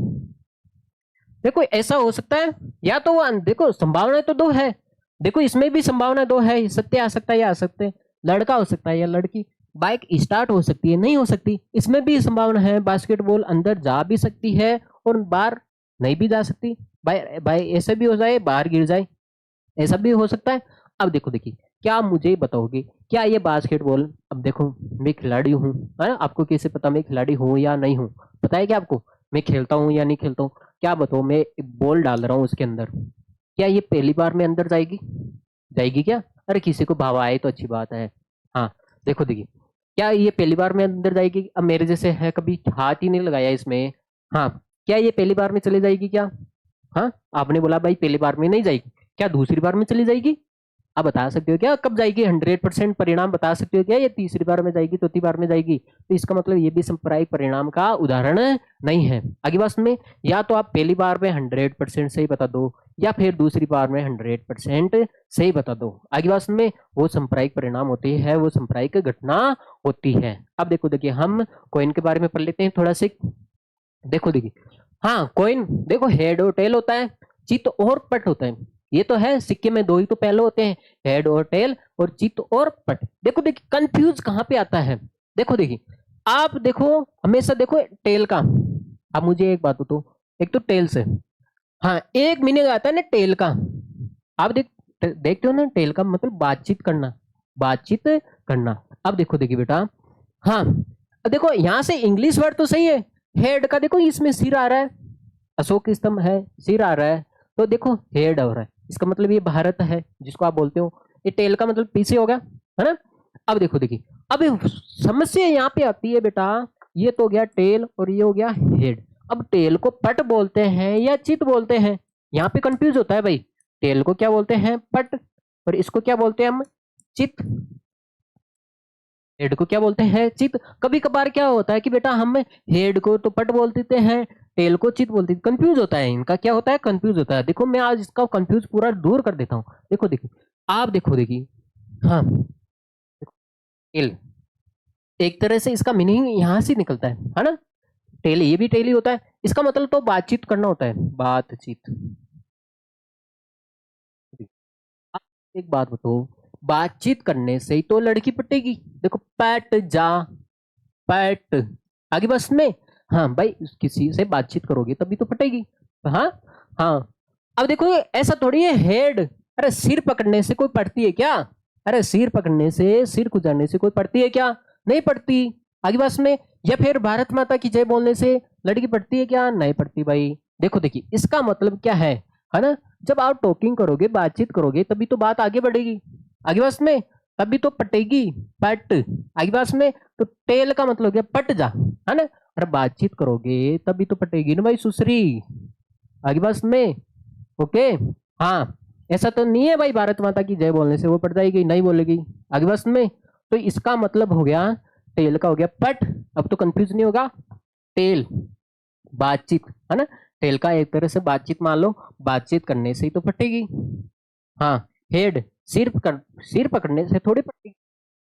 देखो ऐसा हो सकता है, या तो वो देखो संभावना तो दो है, देखो इसमें भी संभावना दो है, सत्य आ सकता है या असत्य, लड़का हो सकता है या लड़की, बाइक स्टार्ट हो सकती है नहीं हो सकती, इसमें भी संभावना है, बास्केटबॉल अंदर जा भी सकती है और बाहर नहीं भी जा सकती, भाई भाई ऐसे भी हो जाए बाहर गिर जाए, ऐसा भी हो सकता है। अब देखो देखिए, क्या आप मुझे बताओगे क्या ये बास्केटबॉल, अब देखो मैं खिलाड़ी हूँ, है ना, आपको कैसे पता मैं खिलाड़ी हूँ या नहीं हूँ? पता है क्या आपको मैं खेलता हूँ या नहीं खेलता हूँ? क्या बताओ, मैं बॉल डाल रहा हूँ उसके अंदर, क्या ये पहली बार में अंदर जाएगी? जाएगी क्या? अरे किसी को भाव आए तो अच्छी बात है। हाँ, देखो देखिए, क्या ये पहली बार में अंदर जाएगी? अब मेरे जैसे है कभी हाथ ही नहीं लगाया इसमें, हाँ, क्या ये पहली बार में चली जाएगी क्या? हाँ, आपने बोला भाई पहली बार में नहीं जाएगी, क्या दूसरी बार में चली जाएगी? आप बता सकते हो क्या कब जाएगी? 100% परिणाम बता सकते हो क्या ये तीसरी बार में जाएगी, चौथी बार में जाएगी? तो इसका मतलब ये भी सांप्रदायिक परिणाम का उदाहरण नहीं है। आगे बात में, या तो आप पहली बार में 100% सही बता दो या फिर दूसरी बार में 100% सही बता दो। आगे बात में, वो सांप्रदायिक परिणाम होते हैं, वो सांप्रदायिक घटना होती है। अब देखो देखिए, हम कॉइन के बारे में पढ़ लेते हैं थोड़ा सा। देखो देखिए, हाँ कॉइन देखो हेड और टेल होता है, चित और पट होता है, ये तो है सिक्के में दो ही तो पहलू होते हैं, हेड और टेल और चित और पट। देखो देखिए कंफ्यूज कहाँ पे आता है, देखो देखिए, आप देखो हमेशा देखो टेल का, अब मुझे एक बात बताओ, एक तो टेल से, हाँ एक मीनिंग आता है ना टेल का, आप देखते हो ना टेल का मतलब बातचीत करना, बातचीत करना। अब देखो देखिए बेटा, हाँ अब देखो यहाँ से इंग्लिश वर्ड तो सही है, हेड का देखो इसमें सिर आ रहा है, अशोक स्तंभ है, सिर आ रहा है, तो देखो हेड हो रहा है, इसका मतलब ये भारत है जिसको आप बोलते हो, ये टेल का मतलब पीछे होगा, है ना? अब देखो देखिए, अब समस्या यहाँ पे आती है बेटा, ये तो हो गया टेल और ये हो गया हेड, अब टेल को पट बोलते हैं या चित बोलते हैं? यहाँ पे कंफ्यूज होता है भाई, टेल को क्या बोलते हैं? पट, और इसको क्या बोलते हैं हम? चित। हेड को क्या बोलते हैं? चित। कभी कभार क्या होता है कि बेटा हम हेड को तो पट बोल देते हैं, टेल को चित बोलते हैं, कंफ्यूज होता है, इनका क्या होता है? कंफ्यूज होता है। देखो मैं आज इसका कंफ्यूज पूरा दूर कर देता हूँ। देखो देखिए, आप देखो देखिए, हाँ देखो टेल, एक तरह से इसका मीनिंग यहाँ से निकलता है ना। टेल, ये भी टेल ही होता है। इसका मतलब तो बातचीत करना होता है, बातचीत। आप एक बात बताओ, बातचीत करने से ही तो लड़की पटेगी। देखो, पैट जा, पैट, आगे बस में। हाँ भाई, किसी से बातचीत करोगे तभी तो पटेगी। हाँ, हाँ। अब देखो, ऐसा थोड़ी है हेड, अरे सिर पकड़ने से कोई पड़ती है क्या? अरे सिर पकड़ने से, सिर खुजाने से कोई पड़ती है क्या? नहीं पड़ती। आगे बस में। या फिर भारत माता की जय बोलने से लड़की पड़ती है क्या? नहीं पड़ती भाई। देखो देखिए, इसका मतलब क्या है ना। जब आप टॉकिंग करोगे, बातचीत करोगे, तभी तो बात आगे बढ़ेगी। आगे बस में, तभी तो पटेगी, पट। आगे बस में। तो टेल का मतलब क्या? पट जा, है ना। अरे बातचीत करोगे तभी तो पटेगी ना भाई, सुसरी। आगे बस में। ओके। हाँ, ऐसा तो नहीं है भाई भारत माता की जय बोलने से वो पट जाएगी, नहीं बोलेगी। आगे बस में। तो इसका मतलब हो गया, टेल का हो गया पट। अब तो कंफ्यूज नहीं होगा। टेल, बातचीत, है ना। टेल का एक तरह से बातचीत मान लो, बातचीत करने से ही तो फटेगी। हाँ। हेड, सिर पकड़ने से थोड़ी पटेगी।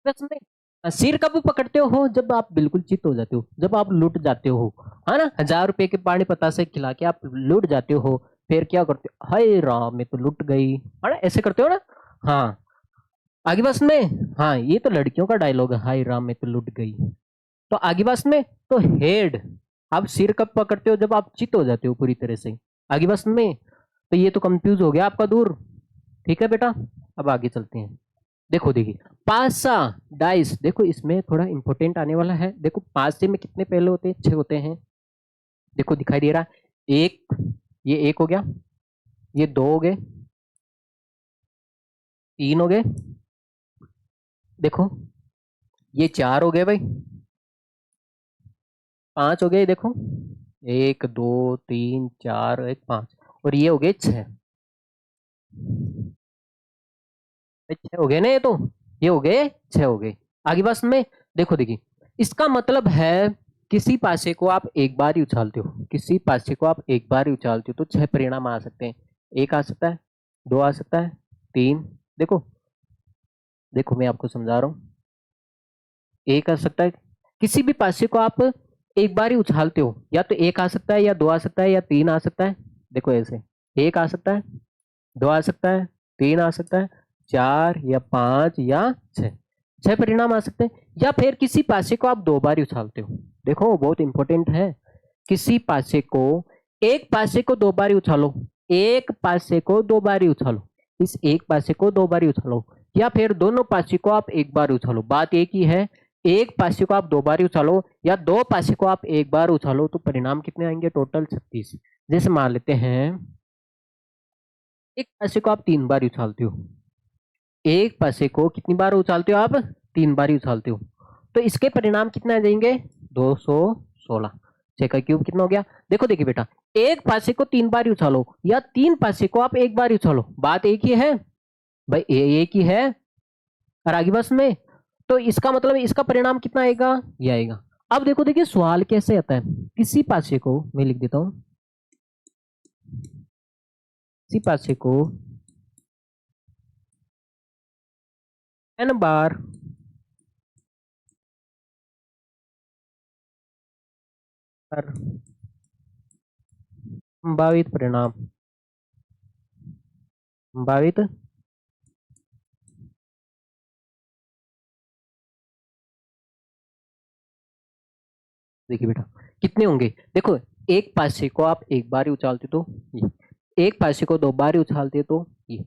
बस नहीं। सिर कब पकड़ते हो? जब आप बिल्कुल चित हो जाते हो, जब आप लुट जाते हो, है ना। 1000 रुपए के पानी पता से खिला के आप लुट जाते हो, फिर क्या करते हो? हाय राम, मैं तो लुट गई, है ना, ऐसे करते हो ना। हाँ। आगे बस में। हाँ, ये तो लड़कियों का डायलॉग है, हाय राम मैं तो लुट गई। तो आगे बस में। तो हेड, आप सिर कब पकड़ते हो? जब आप चित हो जाते हो पूरी तरह से। आगे बस में। तो ये तो कंफ्यूज हो गया आपका दूर। ठीक है बेटा, अब आगे चलते हैं। देखो देखिए, पासा, डाइस, देखो इसमें थोड़ा इंपॉर्टेंट आने वाला है। देखो, पासे में कितने पहले होते हैं? 6 होते हैं। देखो दिखाई दे रहा है, एक, ये एक हो गया, ये दो हो गए, तीन हो गए, देखो ये चार हो गए भाई, पांच हो गए, देखो एक दो तीन चार, एक पांच, और ये हो गए छह। छह हो गए ना, ये हो गए, छह हो गए। आगे बस में। देखो देखिए, इसका मतलब है किसी पासे को आप एक बार ही उछालते हो, किसी पासे को आप एक बार ही उछालते हो तो छह परिणाम आ सकते हैं। एक आ सकता है, दो आ सकता है, तीन, देखो, देखो मैं आपको समझा रहा हूँ, एक आ सकता है। किसी भी पासे को आप एक बार ही उछालते हो, या तो एक आ सकता है, या दो आ सकता है, या तीन आ सकता है। देखो ऐसे, एक आ सकता है, दो आ सकता है, तीन आ सकता है, चार या पांच या छह, छह परिणाम आ सकते हैं। या फिर किसी पासे को आप दो बार ही उछालते हो। देखो बहुत इंपॉर्टेंट है। किसी पासे को, एक पासे को दो बार ही उछालो, एक पासे को दो बार ही उछालो, इस एक पासे को दो बार ही उछालो, या फिर दोनों पासे को आप एक बार उछालो, बात एक ही है। एक पासे को आप दो बार ही उछालो या दो पासे को आप एक बार उछालो, तो परिणाम कितने आएंगे? टोटल 36। जैसे मान लेते हैं, एक पासे को आप तीन बार उछालते हो, एक पासे को कितनी बार उछालते हो आप? तीन बार ही उछालते हो, तो इसके परिणाम कितने आ जाएंगे? 216। छह का क्यूब कितना हो गया? देखो देखिए बेटा, एक पासे को तीन बार ही उछालो या तीन पासे को आप एक बार ही उछालो, बात एक ही है भाई, एक ही है। और आगे बस में। तो इसका मतलब इसका परिणाम कितना आएगा? ये आएगा। अब देखो देखिए, सवाल कैसे आता है। किसी पासे को मैं लिख देता हूं, किसी पासे को n बार पर संभावित परिणाम, संभावित, देखिए बेटा कितने होंगे। देखो, एक पासे को आप एक बार ही उछालते तो ये, एक पासे को दो बार ही उछालते तो ये,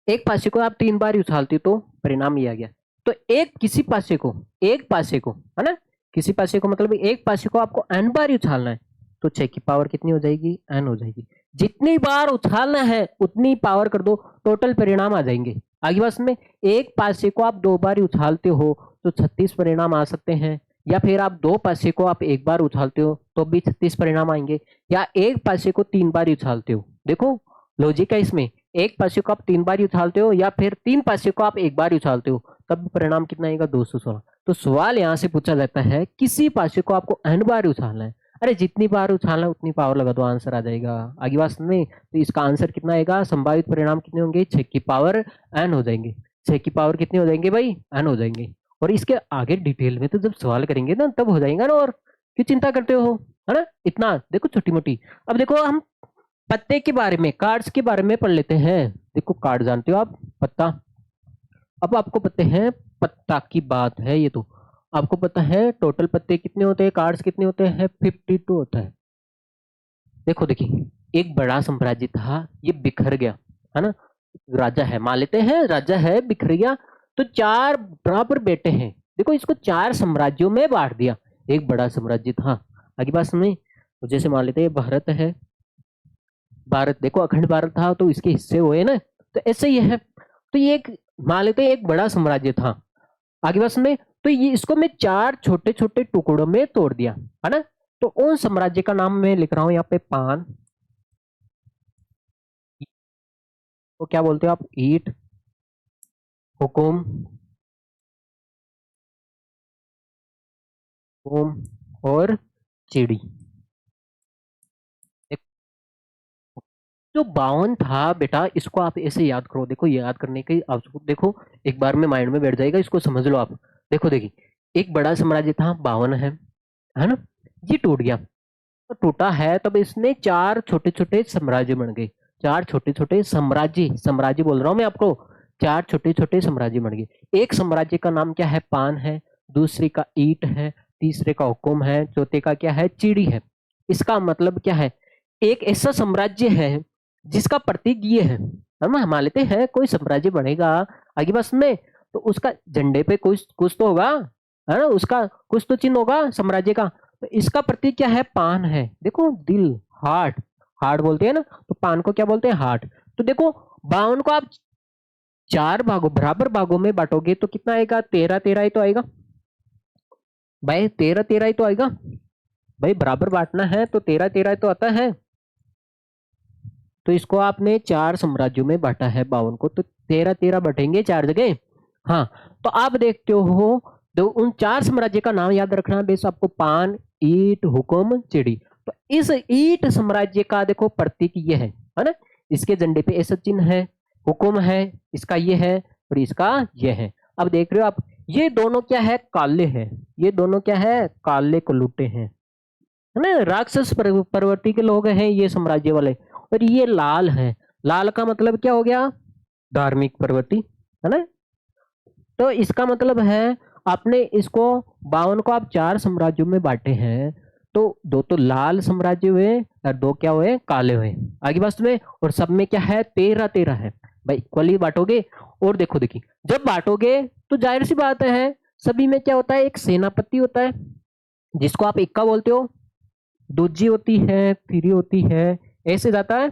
एक पासे को आप तीन बार ही उछालते तो परिणाम ये आ गया। तो एक किसी पासे को, एक पासे को, है ना, किसी पासे को मतलब एक पासे को आपको n बार ही उछालना है, तो 6 की पावर कितनी हो जाएगी? n हो जाएगी। जितनी बार उछालना है उतनी पावर कर दो, टोटल परिणाम आ जाएंगे। आगे बस में, एक पासे को आप दो बार ही उछालते हो तो 36 परिणाम आ सकते हैं, या फिर आप दो पासे को आप एक बार उछालते हो तो भी 36 परिणाम आएंगे, या एक पासे को तीन बार ही उछालते हो। देखो लॉजिक है इसमें, एक पासे को आप तीन बार ही उछालते हो या फिर तीन पासे को आप एक बार ही उछालते हो, तब परिणाम कितना आएगा? 216। तो सवाल यहाँ से पूछा जाता है, किसी पासे को आपको n बार ही उछालना है, अरे जितनी बार उछालना है उतनी पावर लगा दो, आंसर आ जाएगा। आगे बात में, तो इसका आंसर कितना आएगा? संभावित परिणाम कितने होंगे? 6 की पावर n हो जाएंगे। 6 की पावर कितने हो जाएंगे भाई? n हो जाएंगे। और इसके आगे डिटेल में तो जब सवाल करेंगे ना तब हो जाएगा ना, और क्यों चिंता करते हो, है ना? इतना देखो छोटी मोटी। अब देखो हम पत्ते के बारे में, कार्ड्स के बारे में पढ़ लेते हैं। देखो कार्ड जानते हो आप, पत्ता। अब आपको पता है, पत्ता की बात है ये तो। आपको पता है टोटल पत्ते कितने होते हैं, कार्ड्स कितने होते हैं? 52 होता है। देखो देखिए, एक बड़ा साम्राज्य था, ये बिखर गया, है ना? राजा है, मान लेते हैं राजा है, बिखर गया, तो 4 बराबर बेटे हैं। देखो इसको 4 साम्राज्यों में बांट दिया, एक बड़ा साम्राज्य था। आगे बात समझे? तो जैसे मान लेते हैं भारत है, भारत देखो अखंड भारत था तो इसके हिस्से हुए ना, तो ऐसे ही है। तो ये एक, मान लेते हैं एक बड़ा साम्राज्य था। आगे बात समझे? तो ये इसको मैं 4 छोटे छोटे टुकड़ों में तोड़ दिया, है ना? तो उन साम्राज्य का नाम मैं लिख रहा हूं यहाँ पे, पान। तो क्या बोलते हो आप? ईट, हुकुम, ओम और चिड़ी। जो 52 था बेटा, इसको आप ऐसे याद करो। देखो याद करने की आप देखो, एक बार में माइंड में बैठ जाएगा, इसको समझ लो आप। देखो देखिए, एक बड़ा साम्राज्य था, 52 है ना? ये टूट गया, तो टूटा है तब इसने 4 छोटे छोटे साम्राज्य बन गए। 4 छोटे छोटे साम्राज्य, साम्राज्य बोल रहा हूं मैं आपको, 4 छोटे छोटे साम्राज्य बन गए। एक साम्राज्य का नाम क्या है? पान है। दूसरे का ईट है। तीसरे का हुकुम है। चौथे का क्या है? चिड़ी है। इसका मतलब क्या है? एक ऐसा साम्राज्य है जिसका प्रतीक ये है। हम मान लेते हैं कोई साम्राज्य बनेगा आगे बस में, तो उसका झंडे पे कुछ कुछ तो होगा, है ना? उसका कुछ तो चिन्ह होगा साम्राज्य का। तो इसका प्रतीक क्या है? पान है। देखो दिल, हार्ट, हार्ट बोलते हैं ना, तो पान को क्या बोलते हैं? हार्ट। तो देखो 52 को आप 4 भागों, बराबर भागों में बांटोगे तो कितना आएगा? 13 13 ही तो आएगा भाई, 13 13 ही तो आएगा भाई। बराबर बांटना है तो 13 13 तो आता है। तो इसको आपने 4 साम्राज्यों में बांटा है 52 को, तो 13 13 बटेंगे 4 जगह। हाँ, तो आप देखते हो, तो उन 4 साम्राज्य का नाम याद रखना बेस आपको, पान, ईट, हुकुम, चिड़ी। तो इस ईट साम्राज्य का देखो प्रतीक ये है ना? इसके झंडे पे ऐसा चिन्ह है। हुकुम है, इसका ये है, और इसका ये है। अब देख रहे हो आप, ये दोनों क्या है? काले हैं। ये दोनों क्या है? काले कलूटे हैं, है ना? राक्षस प्रवृत्ति के लोग हैं ये साम्राज्य वाले। और ये लाल है। लाल का मतलब क्या हो गया? धार्मिक प्रवृत्ति, है ना? तो इसका मतलब है, आपने इसको 52 को आप 4 साम्राज्यों में बांटे हैं, तो 2 तो लाल साम्राज्य हुए और 2 क्या हुए? काले हुए। आगे बात में, और सब में क्या है? 13 13 है भाई, इक्वली बांटोगे। और देखो देखिए, जब बांटोगे तो जाहिर सी बात है, सभी में क्या होता है? एक सेनापति होता है, जिसको आप इक्का बोलते हो। दूजी होती है, थ्री होती है, ऐसे जाता है।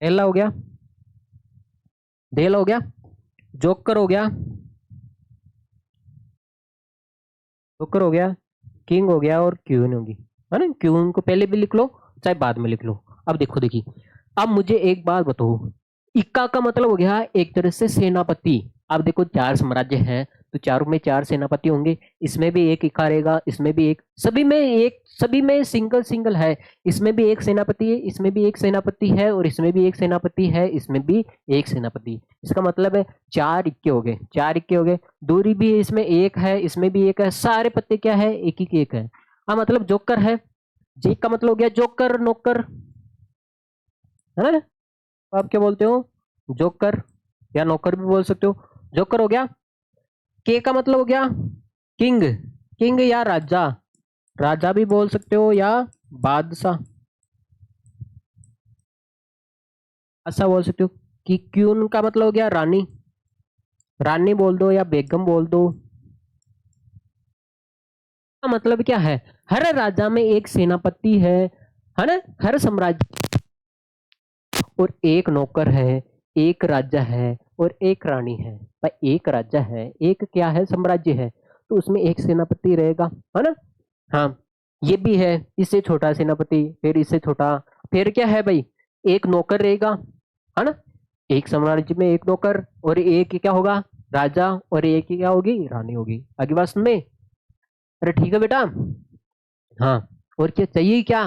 एला हो गया, डेल हो गया, जोकर हो गया, जोकर हो गया, किंग हो गया, और क्वीन होगी, है ना? क्वीन को पहले भी लिख लो चाहे बाद में लिख लो। अब देखो देखिए, अब मुझे एक बात बताओ, इक्का का मतलब हो गया एक तरह से सेनापति। अब देखो 4 साम्राज्य है, तो चारों में 4 सेनापति होंगे। इसमें भी एक इक्का रहेगा, इसमें भी एक, सभी में एक, सभी में सिंगल सिंगल है। इसमें भी एक सेनापति है, इसमें भी एक सेनापति है, और इसमें भी एक सेनापति है, इसमें भी एक सेनापति। इसका मतलब है 4 इक्के हो गए, 4 इक्के हो गए। दूरी भी इसमें एक है, इसमें भी एक है, सारे पत्ते क्या है? एक ही एक है। हाँ, मतलब जोकर है। जी का मतलब हो गया जोकर, नौकर, है ना? आप क्या बोलते हो? जोकर, या नौकर भी बोल सकते हो। जोकर हो गया। के का मतलब हो गया किंग, किंग या राजा, राजा भी बोल सकते हो, या बादशाह, ऐसा बोल सकते हो। कि क्यून का मतलब हो गया रानी, रानी बोल दो या बेगम बोल दो। का मतलब क्या है? हर राजा में एक सेनापति है ना? हर साम्राज्य, और एक नौकर है, एक राजा है, और एक रानी है। भाई एक राजा है, एक क्या है? साम्राज्य है, तो उसमें एक सेनापति रहेगा, है ना? हाँ, ये भी है, इससे छोटा सेनापति, फिर इससे छोटा, फिर क्या है भाई? एक नौकर रहेगा, है ना? एक साम्राज्य में एक नौकर, और एक क्या होगा? राजा, और एक क्या होगी? रानी होगी। आगे बात सुन में? अरे ठीक है बेटा। हाँ, और क्या चाहिए क्या?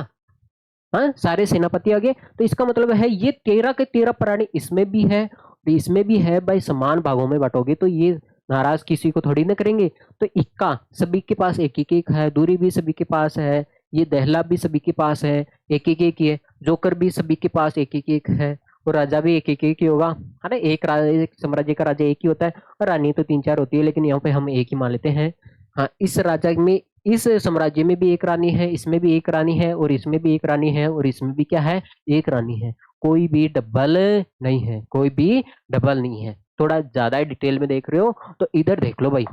हाँ, सारे सेनापति आ गए। तो इसका मतलब है ये 13 के 13 प्राणी इसमें भी है, इसमें भी है भाई। समान भागों में बांटोगे तो ये नाराज किसी को थोड़ी ना करेंगे। तो इक्का सभी के पास एक एक एक है, दूरी भी सभी के पास है, ये दहला भी सभी के पास है, एक एक एक ही है, जोकर भी सभी के पास एक एक एक है, और राजा भी एक एक एक ही होगा, है ना। एक साम्राज्य का राजा एक ही होता है, और रानी तो 3-4 होती है, लेकिन यहाँ पे हम एक ही मान लेते हैं। हाँ, इस राजा में, इस साम्राज्य में भी एक रानी है, इसमें भी एक रानी है, और इसमें भी एक रानी है, और इसमें भी क्या है, एक रानी है। कोई भी डबल नहीं है, कोई भी डबल नहीं है। थोड़ा ज्यादा डिटेल में देख रहे हो तो इधर देख लो भाई।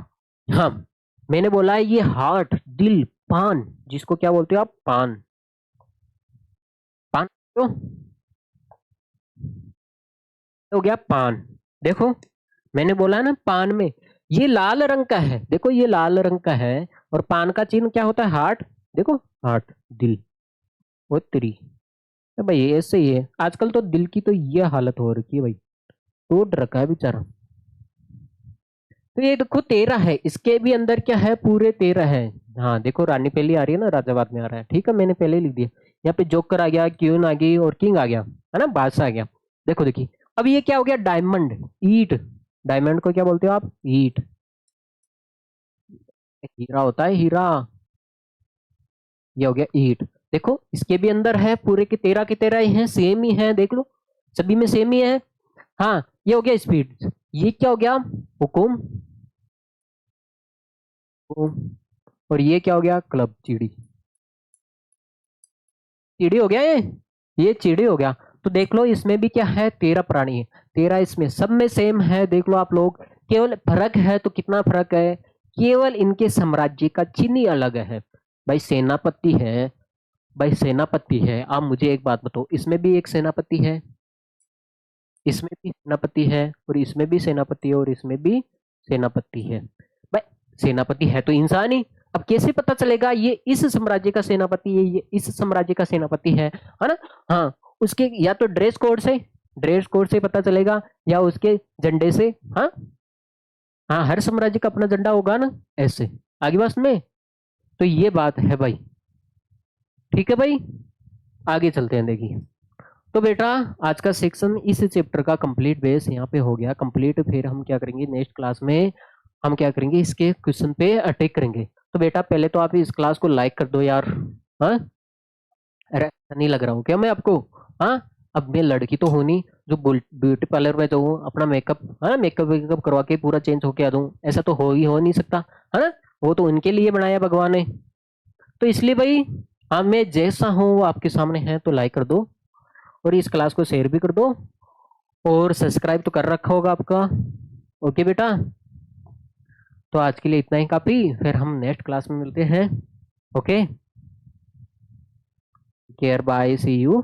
हाँ, मैंने बोला है ये हार्ट, दिल, पान, जिसको क्या बोलते हो आप, पान, पान तो हो गया पान। देखो, मैंने बोला है ना पान में ये लाल रंग का है, देखो ये लाल रंग का है, और पान का चिन्ह क्या होता है, हार्ट। देखो, हार्ट, दिल, वो तेरी। तो भाई ऐसे ही है आजकल तो, दिल की तो ये हालत हो रखी है भाई, टूट रखा है बेचारा। तो ये देखो 13 है, इसके भी अंदर क्या है, पूरे 13 है। हाँ देखो, रानी पहले आ रही है ना, राजा बाद में आ रहा है, ठीक है, मैंने पहले ही लिख दिया। यहाँ पे जोकर आ गया, क्यून आ गई, और किंग आ गया, है ना, बादशाह आ गया। देखो देखिए, अब ये क्या हो गया, डायमंड, ईट। डायमंड को क्या बोलते हो आप, ईट। हीरा होता है, हीरा। ये हो गया ईट। देखो इसके भी अंदर है, पूरे के 13 के 13 ही हैं, सेम ही है, देख लो, सभी में सेम ही है। हाँ, ये हो गया स्पीड। ये क्या हो गया, हुकुम। और ये क्या हो गया, क्लब, चिड़ी। चिड़ी हो गया ये चिड़ी हो गया। तो देख लो इसमें भी क्या है, 13 प्राणी है, 13 इसमें, सब में सेम है, देख लो आप लोग। केवल फर्क है तो कितना फर्क है, केवल इनके साम्राज्य का चिन्ह ही अलग है। भाई सेनापति है, भाई सेनापति है। आप मुझे एक बात बताओ, इसमें भी एक सेनापति है, इसमें भी सेनापति है, और इसमें भी सेनापति है, और इसमें भी सेनापति है। भाई सेनापति है तो इंसान ही। अब कैसे पता चलेगा ये इस साम्राज्य का सेनापति है, ये इस साम्राज्य का सेनापति है ना। हाँ, उसके या तो ड्रेस कोड से, ड्रेस कोड से पता चलेगा, या उसके झंडे से। हाँ, हाँ, हर साम्राज्य का अपना झंडा होगा ना, ऐसे। आगे बात में, तो ये बात है भाई, ठीक है भाई। आगे चलते हैं, देखिए। तो बेटा, आज का सेक्शन इस चैप्टर का कंप्लीट बेस यहाँ पे हो गया कंप्लीट। फिर हम क्या करेंगे नेक्स्ट क्लास में, हम क्या करेंगे, इसके क्वेश्चन पे अटैक करेंगे। तो बेटा पहले तो आप इस क्लास को लाइक कर दो यार। हाँ, अरे ऐसा नहीं लग रहा हूँ क्या मैं आपको। हाँ, अब मैं लड़की तो हूँ नहीं जो ब्यूटी पार्लर में जाऊँ, अपना मेकअप, हाँ, मेकअप वेकअप करवा के पूरा चेंज होके आ दूँ, ऐसा तो हो नहीं सकता, है ना। वो तो उनके लिए बनाया भगवान ने। तो इसलिए भाई, हाँ, मैं जैसा हूँ वो आपके सामने है, तो लाइक कर दो, और इस क्लास को शेयर भी कर दो, और सब्सक्राइब तो कर रखा होगा आपका। ओके बेटा, तो आज के लिए इतना ही काफी, फिर हम नेक्स्ट क्लास में मिलते हैं। Okay, care, bye, see you.